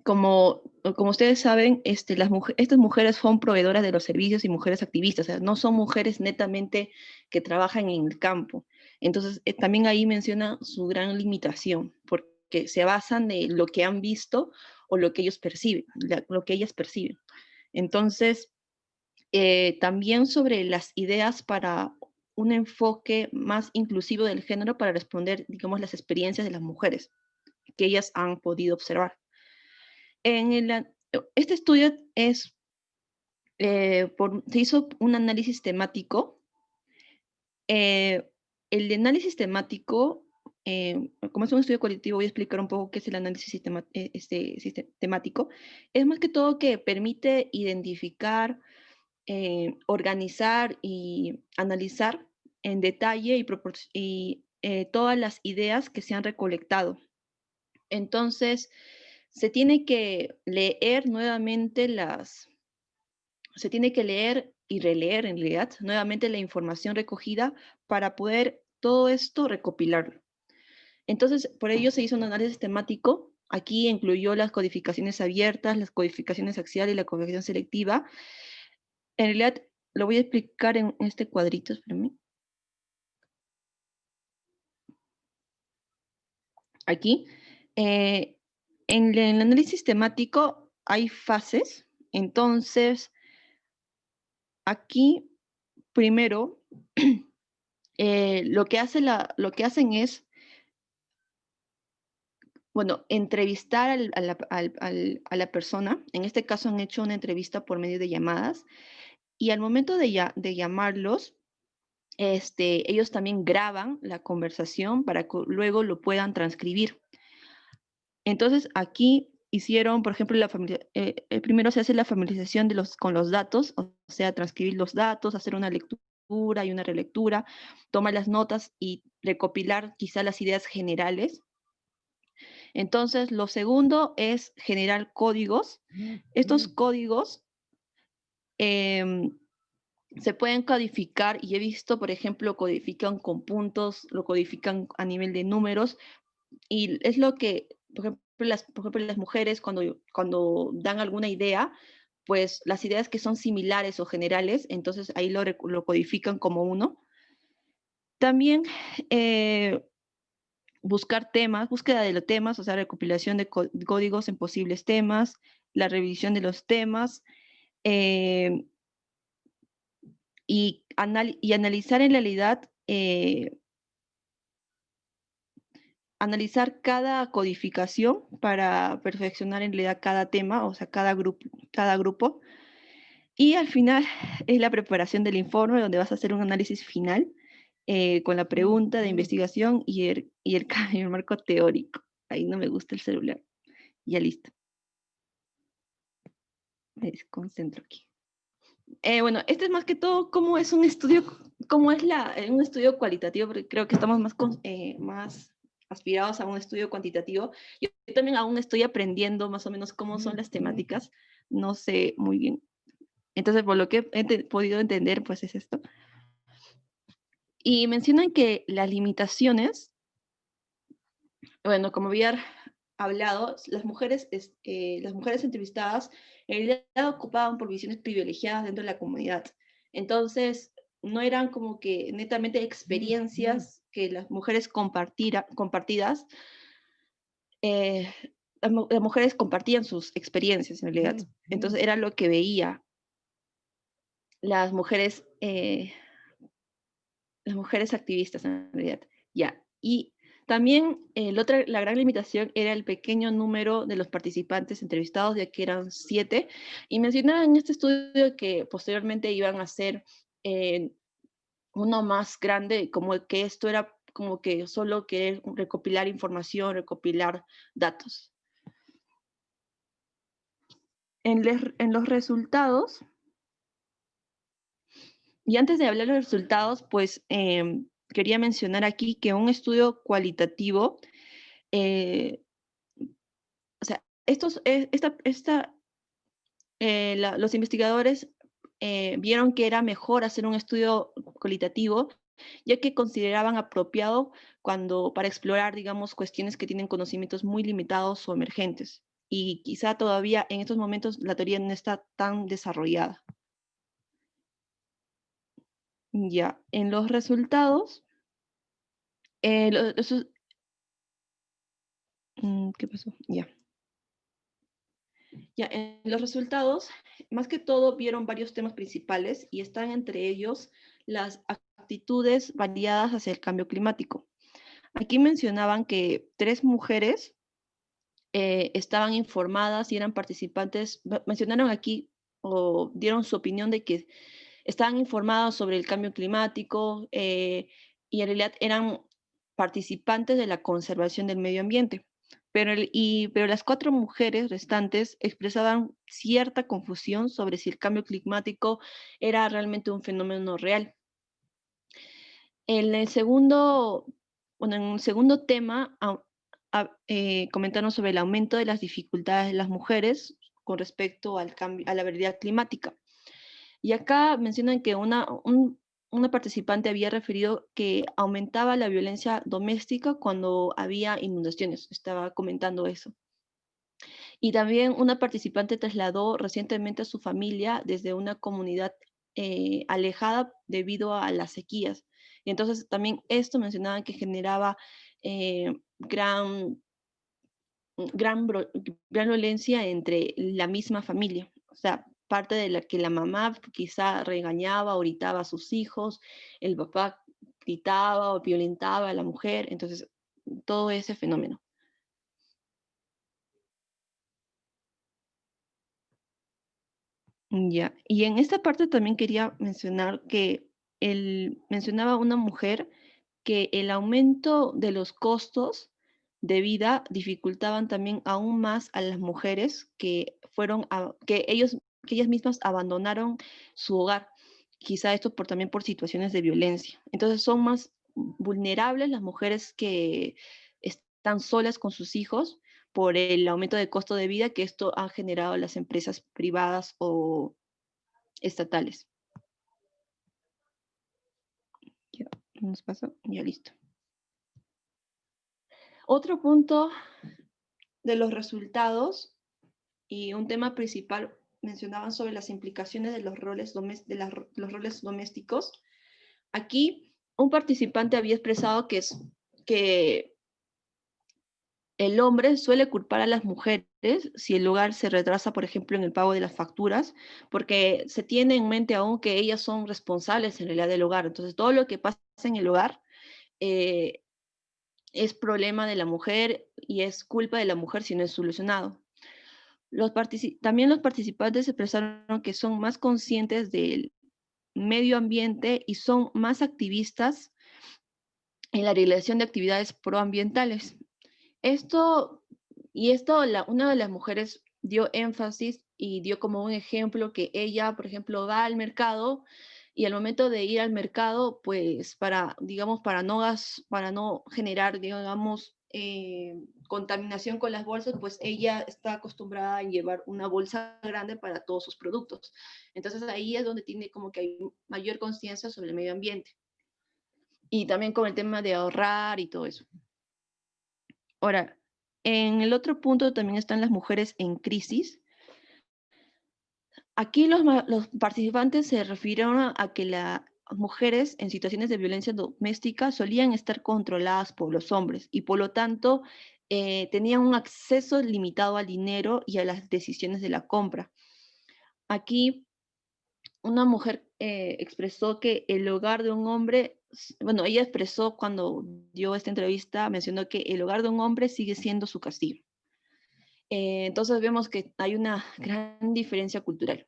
Como ustedes saben, estas mujeres son proveedoras de los servicios y mujeres activistas, o sea, no son mujeres netamente que trabajan en el campo. Entonces, también ahí menciona su gran limitación, porque se basan en lo que han visto o lo que ellos perciben, lo que ellas perciben. Entonces, también sobre las ideas para un enfoque más inclusivo del género para responder, digamos, las experiencias de las mujeres que ellas han podido observar. Este estudio se hizo un análisis temático el análisis temático, como es un estudio cualitativo, voy a explicar un poco qué es el análisis temático. Es más que todo que permite identificar, organizar y analizar en detalle y todas las ideas que se han recolectado. Entonces, se tiene que leer nuevamente se tiene que leer y releer en realidad nuevamente la información recogida para poder todo esto recopilarlo. Entonces, por ello se hizo un análisis temático. Aquí incluyó las codificaciones abiertas, las codificaciones axiales y la codificación selectiva. En realidad, lo voy a explicar en este cuadrito, espérame. Aquí. En el análisis temático hay fases. Entonces, aquí, primero, lo que hacen es, bueno, entrevistar a la persona. En este caso han hecho una entrevista por medio de llamadas. Y al momento de llamarlos, ellos también graban la conversación para que luego lo puedan transcribir. Entonces, aquí hicieron, por ejemplo, primero se hace la familiarización con los datos, o sea, transcribir los datos, hacer una lectura y una relectura, tomar las notas y recopilar quizá las ideas generales. Entonces, lo segundo es generar códigos. Estos códigos se pueden codificar y he visto, por ejemplo, codifican con puntos, lo codifican a nivel de números y es lo que, por ejemplo, las mujeres cuando dan alguna idea, pues las ideas que son similares o generales, entonces ahí lo codifican como uno. También buscar temas, búsqueda de los temas, o sea, recopilación de códigos en posibles temas, la revisión de los temas, y analizar en realidad, analizar cada codificación para perfeccionar en realidad cada tema, o sea, cada grupo. Y al final es la preparación del informe donde vas a hacer un análisis final con la pregunta de investigación y el marco teórico. Ahí no me gusta el celular. Ya listo. Me desconcentro aquí. Bueno, este es más que todo cómo es un estudio, cómo es un estudio cualitativo, porque creo que estamos más aspirados a un estudio cuantitativo. Yo también aún estoy aprendiendo más o menos cómo son las temáticas, no sé muy bien. Entonces, por lo que he podido entender, pues es esto. Y mencionan que las limitaciones, bueno, como había hablado, las mujeres entrevistadas en realidad ocupaban por visiones privilegiadas dentro de la comunidad. Entonces, no eran como que netamente experiencias que las mujeres compartidas, las mujeres compartían sus experiencias en realidad. Entonces, era lo que veía las mujeres activistas en realidad. Ya. Y también la gran limitación era el pequeño número de los participantes entrevistados, ya que eran 7, y mencionaban en este estudio que posteriormente iban a ser uno más grande, como que esto era como que solo querer recopilar información, recopilar datos. En los resultados, y antes de hablar de los resultados, pues quería mencionar aquí que un estudio cualitativo, o sea, los investigadores vieron que era mejor hacer un estudio cualitativo, ya que consideraban apropiado para explorar, digamos, cuestiones que tienen conocimientos muy limitados o emergentes. Y quizá todavía en estos momentos la teoría no está tan desarrollada. Ya, en los resultados, ¿qué pasó? Ya. Ya, en los resultados, más que todo, vieron varios temas principales y están entre ellos las actitudes variadas hacia el cambio climático. Aquí mencionaban que 3 mujeres estaban informadas y eran participantes, mencionaron aquí o dieron su opinión de que estaban informadas sobre el cambio climático, y en realidad eran participantes de la conservación del medio ambiente. Pero las 4 mujeres restantes expresaban cierta confusión sobre si el cambio climático era realmente un fenómeno real. En el segundo, bueno, en el segundo tema, comentaron sobre el aumento de las dificultades de las mujeres con respecto al cambio, a la variedad climática. Y acá mencionan que una participante había referido que aumentaba la violencia doméstica cuando había inundaciones. Estaba comentando eso. Y también una participante trasladó recientemente a su familia desde una comunidad alejada debido a las sequías. Y entonces también esto mencionaban que generaba gran, gran, gran violencia entre la misma familia. O sea, parte de la que la mamá quizá regañaba o gritaba a sus hijos, el papá gritaba o violentaba a la mujer, entonces todo ese fenómeno. Ya, y en esta parte también quería mencionar que mencionaba una mujer que el aumento de los costos de vida dificultaban también aún más a las mujeres que que ellas mismas abandonaron su hogar. Quizá esto también por situaciones de violencia. Entonces son más vulnerables las mujeres que están solas con sus hijos por el aumento de costo de vida que esto ha generado las empresas privadas o estatales. Ya, nos pasó, ya listo. Otro punto de los resultados y un tema principal mencionaban sobre las implicaciones de los roles, los roles domésticos. Aquí un participante había expresado que el hombre suele culpar a las mujeres si el hogar se retrasa, por ejemplo, en el pago de las facturas, porque se tiene en mente aún que ellas son responsables en realidad del hogar. Entonces, todo lo que pasa en el hogar es problema de la mujer y es culpa de la mujer si no es solucionado. También los participantes expresaron que son más conscientes del medio ambiente y son más activistas en la realización de actividades proambientales. Una de las mujeres dio énfasis y dio como un ejemplo que ella, por ejemplo, va al mercado y al momento de ir al mercado, pues para no generar, digamos, contaminación con las bolsas, pues ella está acostumbrada a llevar una bolsa grande para todos sus productos. Entonces ahí es donde tiene como que hay mayor conciencia sobre el medio ambiente. Y también con el tema de ahorrar y todo eso. Ahora, en el otro punto también están las mujeres en crisis. Aquí los participantes se refirieron a que las mujeres en situaciones de violencia doméstica solían estar controladas por los hombres y por lo tanto tenían un acceso limitado al dinero y a las decisiones de la compra. Aquí una mujer expresó que el hogar de un hombre, bueno, ella expresó cuando dio esta entrevista, mencionó que el hogar de un hombre sigue siendo su castillo. Entonces vemos que hay una gran diferencia cultural.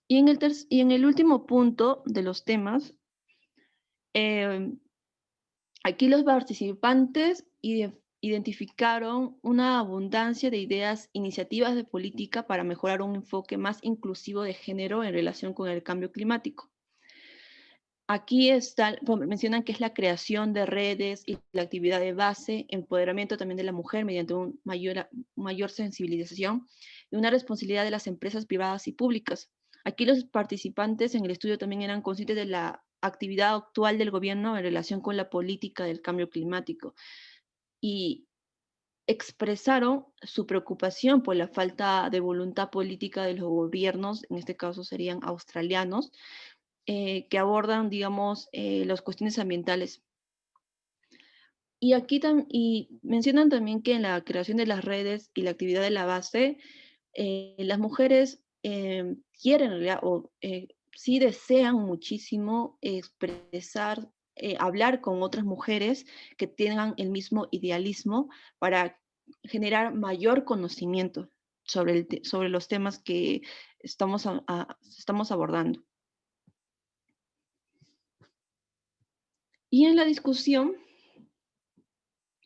Y en el último punto de los temas, aquí los participantes identificaron una abundancia de ideas, iniciativas de política para mejorar un enfoque más inclusivo de género en relación con el cambio climático. Aquí mencionan que es la creación de redes y la actividad de base, empoderamiento también de la mujer mediante mayor sensibilización y una responsabilidad de las empresas privadas y públicas. Aquí los participantes en el estudio también eran conscientes de la actividad actual del gobierno en relación con la política del cambio climático y expresaron su preocupación por la falta de voluntad política de los gobiernos, en este caso serían australianos, que abordan, digamos, las cuestiones ambientales. Y aquí mencionan también que en la creación de las redes y la actividad de la base, las mujeres quieren, en realidad, o sí desean muchísimo expresar, hablar con otras mujeres que tengan el mismo idealismo para generar mayor conocimiento sobre los temas que estamos abordando. Y en la discusión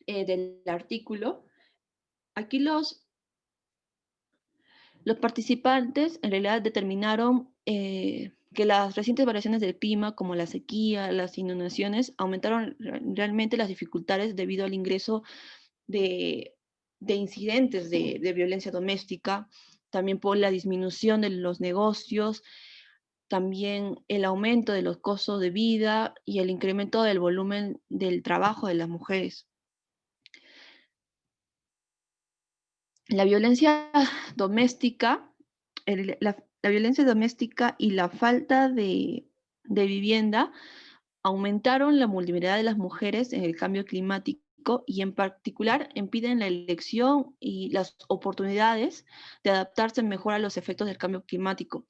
del artículo, aquí los participantes en realidad determinaron que las recientes variaciones del clima, como la sequía, las inundaciones, aumentaron realmente las dificultades debido al ingreso de incidentes de violencia doméstica, también por la disminución de los negocios, también el aumento de los costos de vida y el incremento del volumen del trabajo de las mujeres. La violencia doméstica, la violencia doméstica y la falta de vivienda aumentaron la vulnerabilidad de las mujeres en el cambio climático y en particular impiden la elección y las oportunidades de adaptarse mejor a los efectos del cambio climático.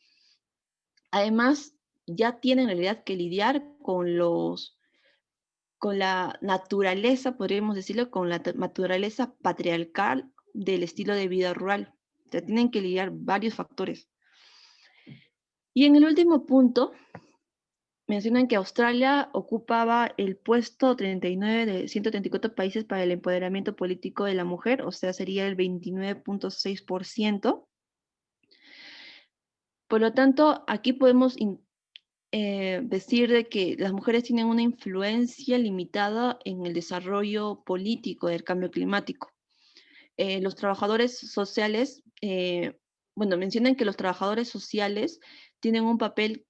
Además, ya tienen en realidad que lidiar con la naturaleza, podríamos decirlo, con la naturaleza patriarcal del estilo de vida rural. O sea, tienen que lidiar varios factores. Y en el último punto, mencionan que Australia ocupaba el puesto 39 de 134 países para el empoderamiento político de la mujer, o sea, sería el 29.6%. Por lo tanto, aquí podemos decir de que las mujeres tienen una influencia limitada en el desarrollo político del cambio climático. Los trabajadores sociales, mencionan que los trabajadores sociales tienen un papel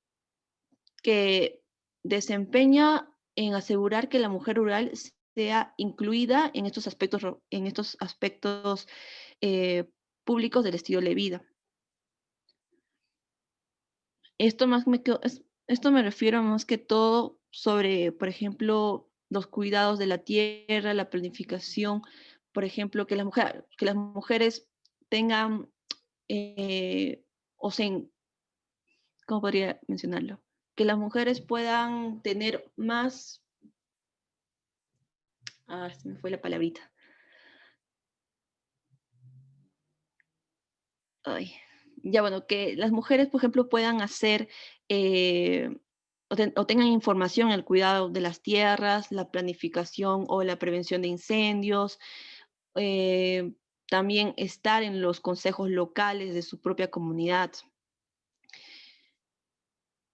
que desempeña en asegurar que la mujer rural sea incluida en estos aspectos públicos del estilo de vida. Esto me refiero más que todo sobre, por ejemplo, los cuidados de la tierra, la planificación, por ejemplo, que las mujeres tengan, ¿cómo podría mencionarlo? Que las mujeres puedan tener más, se me fue la palabrita. Que las mujeres, por ejemplo, puedan hacer o tengan información en el cuidado de las tierras, la planificación o la prevención de incendios, también estar en los consejos locales de su propia comunidad.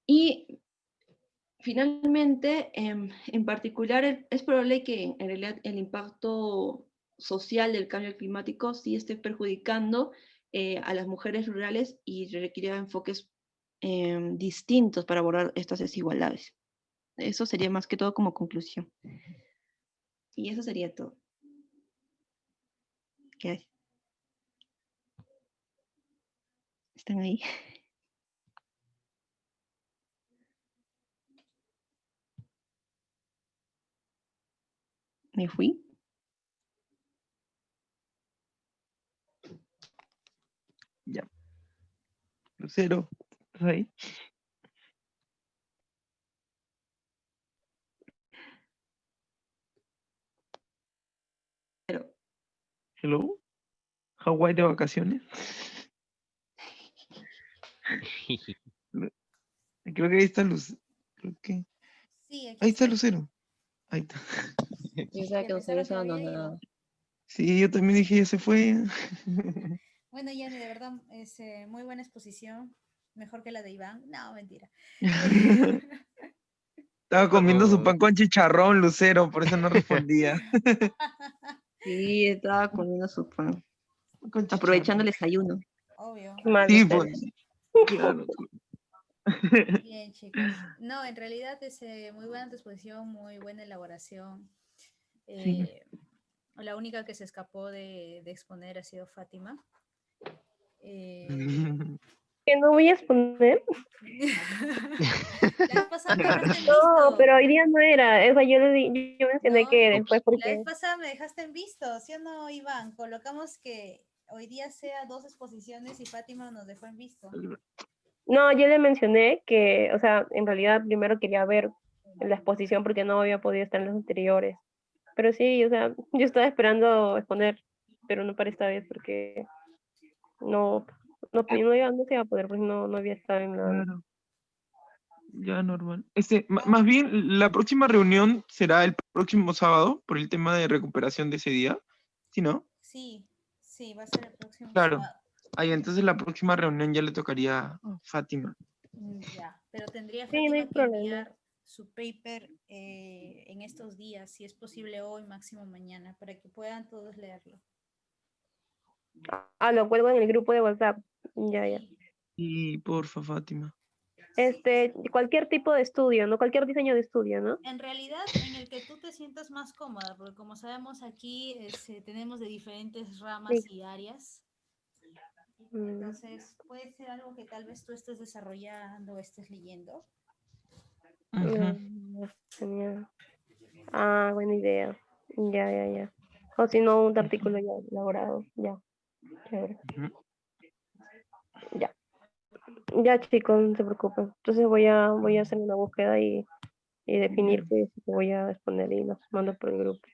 Y finalmente, en particular, es probable que en realidad el impacto social del cambio climático sí esté perjudicando a las mujeres rurales y requiere enfoques distintos para abordar estas desigualdades. Eso sería más que todo como conclusión. Y eso sería todo. ¿Qué hay? ¿Están ahí? ¿Me fui? Ya. Lucero, ¿estás ahí? Pero, Hello. Hawái de vacaciones. Creo que ahí está Lucero. Sí, aquí Ahí está estoy. Lucero. Ahí está. pensaba que Que nos pensaba habías que había abandonado. ido. Sí, yo también dije, ya se fue. Bueno, Yanni, de verdad, es muy buena exposición. Mejor que la de Iván. No, mentira. Estaba comiendo su Oh. pan con chicharrón, Lucero, por eso no respondía. Sí, estaba comiendo su pan. Con Aprovechando el chicharrón. desayuno. Obvio. Qué mal Sí, ustedes. pues. Claro. Bien, chicos. No, en realidad es muy buena tu exposición, muy buena elaboración. Sí. La única que se escapó de exponer ha sido Fátima. Eh, Que no voy a exponer. La vez pasada me dejaste en No, visto. pero hoy día no era. Es más, yo mencioné No, que después la porque... vez pasada me dejaste en visto, ¿sí o no, Iván? Colocamos que hoy día sea 2 exposiciones y Fátima nos dejó en visto. No, yo le mencioné que, o sea, en realidad primero quería ver la exposición porque no había podido estar en las anteriores. Pero sí, o sea, yo estaba esperando exponer, pero no para esta vez porque no se iba a poder, porque no había estado en la... Claro. Ya, normal. Más bien, la próxima reunión será el próximo sábado por el tema de recuperación de ese día. ¿Sí, no? Sí, sí, va a ser el próximo Claro. sábado. Ahí, entonces la próxima reunión ya le tocaría a Fátima. Ya, pero tendría Sí, no hay Fátima que problema. enviar su paper en estos días, si es posible hoy, máximo mañana, para que puedan todos leerlo. Ah, lo cuelgo en el grupo de WhatsApp. Ya, ya. Sí, Y porfa, Fátima. Cualquier tipo de estudio, ¿no? Cualquier diseño de estudio, ¿no? en realidad, en el que tú te sientas más cómoda, porque como sabemos aquí tenemos de diferentes ramas Sí. y áreas, Mm, entonces puede ser algo que tal vez tú estés desarrollando o estés leyendo. Ujú. genial. Ah, buena idea. Ya, ya, ya. O si no, un artículo ya elaborado. Ya. Chévere. Ujú. Ya. Ya, chicos, no se preocupen. Entonces voy a hacer una búsqueda y definir qué voy a exponer y los mando por el grupo.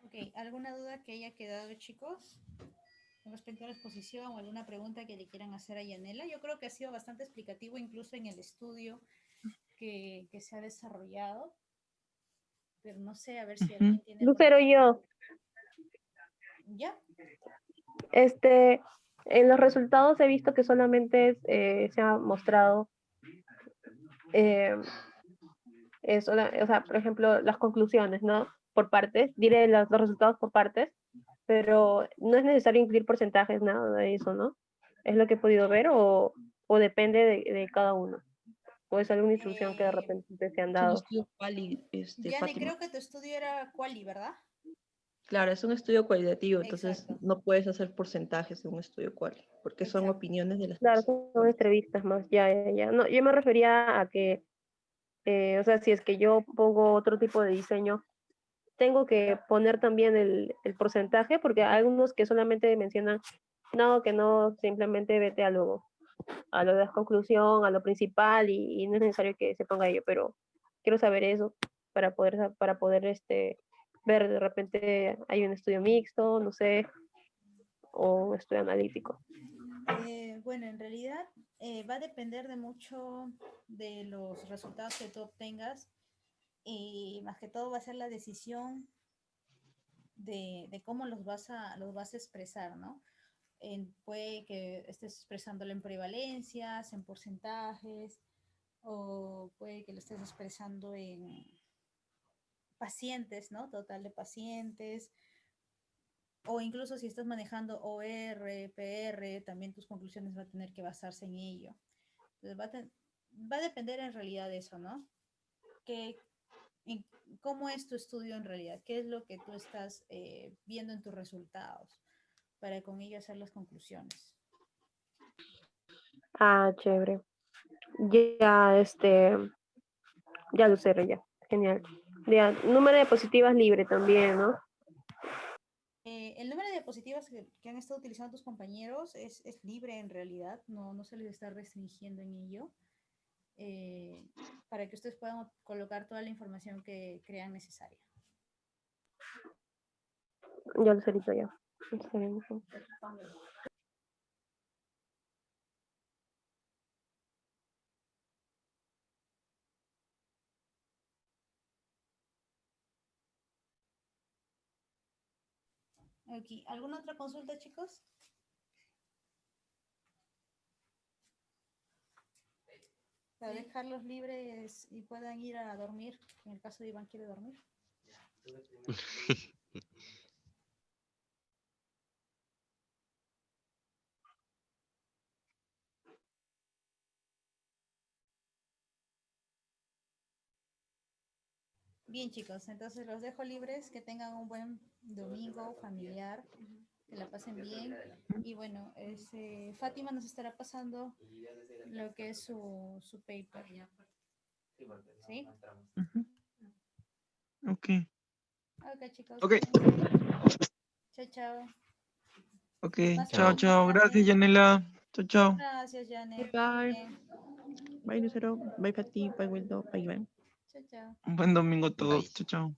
Ok, ¿alguna duda que haya quedado, chicos? Con respecto a la exposición o alguna pregunta que le quieran hacer a Yanela. Yo creo que ha sido bastante explicativo incluso en el estudio que se ha desarrollado, pero no sé, a ver si Ujú. alguien tiene... Lucero, yo, ¿Ya? en los resultados he visto que solamente se ha mostrado, eh, o sea, por ejemplo, las conclusiones, ¿no? Por partes, diré los resultados por partes, pero no es necesario incluir porcentajes, nada de eso, ¿no? Es lo que he podido ver o depende de cada uno. O es alguna instrucción que de repente te han Es un dado. estudio quali, Yane, Fátima. creo que tu estudio era quali, ¿verdad? Claro, es un estudio cualitativo, entonces Exacto, no puedes hacer porcentajes de un estudio quali, porque son exacto. opiniones de las Claro, personas. son entrevistas más, ya, ya, ya. No, yo me refería a que, o sea, si es que yo pongo otro tipo de diseño, tengo que poner también el porcentaje, porque hay algunos que solamente mencionan, no, que no, simplemente vete a lo de la conclusión, a lo principal, y no es necesario que se ponga ello, pero quiero saber eso para poder ver de repente hay un estudio mixto, no sé, o un estudio analítico. Bueno, en realidad va a depender de mucho de los resultados que tú obtengas y más que todo va a ser la decisión de cómo los vas a expresar, ¿no? Puede que estés expresándolo en prevalencias, en porcentajes, o puede que lo estés expresando en pacientes, ¿no? Total de pacientes, o incluso si estás manejando OR, PR, también tus conclusiones van a tener que basarse en ello. Entonces va a depender en realidad de eso, ¿no? ¿Qué, en, ¿Cómo es tu estudio en realidad? ¿Qué es lo que tú estás viendo en tus resultados? Para con ello hacer las conclusiones. Ah, chévere. Ya, ya lo sé, ya. Genial. Ya, número de diapositivas libre también, ¿no? El número de diapositivas que han estado utilizando tus compañeros es libre en realidad, no se les está restringiendo en ello, para que ustedes puedan colocar toda la información que crean necesaria. Ya lo sé, ya. Está bien, sí. Okay. ¿Alguna otra consulta, chicos? Para dejarlos libres y puedan ir a dormir, en el caso de Iván quiere dormir. Bien, chicos, entonces los dejo libres, que tengan un buen domingo familiar, que la pasen bien. Y bueno, Fátima nos estará pasando lo que es su paper. ¿Sí? Ujú. Ok. Ok, chicos. Ok. Chao, chao. Ok. Pasen Chao, feliz chao. Gracias, tarde. Yanela. Chao, chao. Gracias, Bye Janet. bye. Bien. Bye Lucero. Bye Fati. Bye Wildo. Bye Iván. Chao, chao. Un buen domingo a todos. Chao, chao.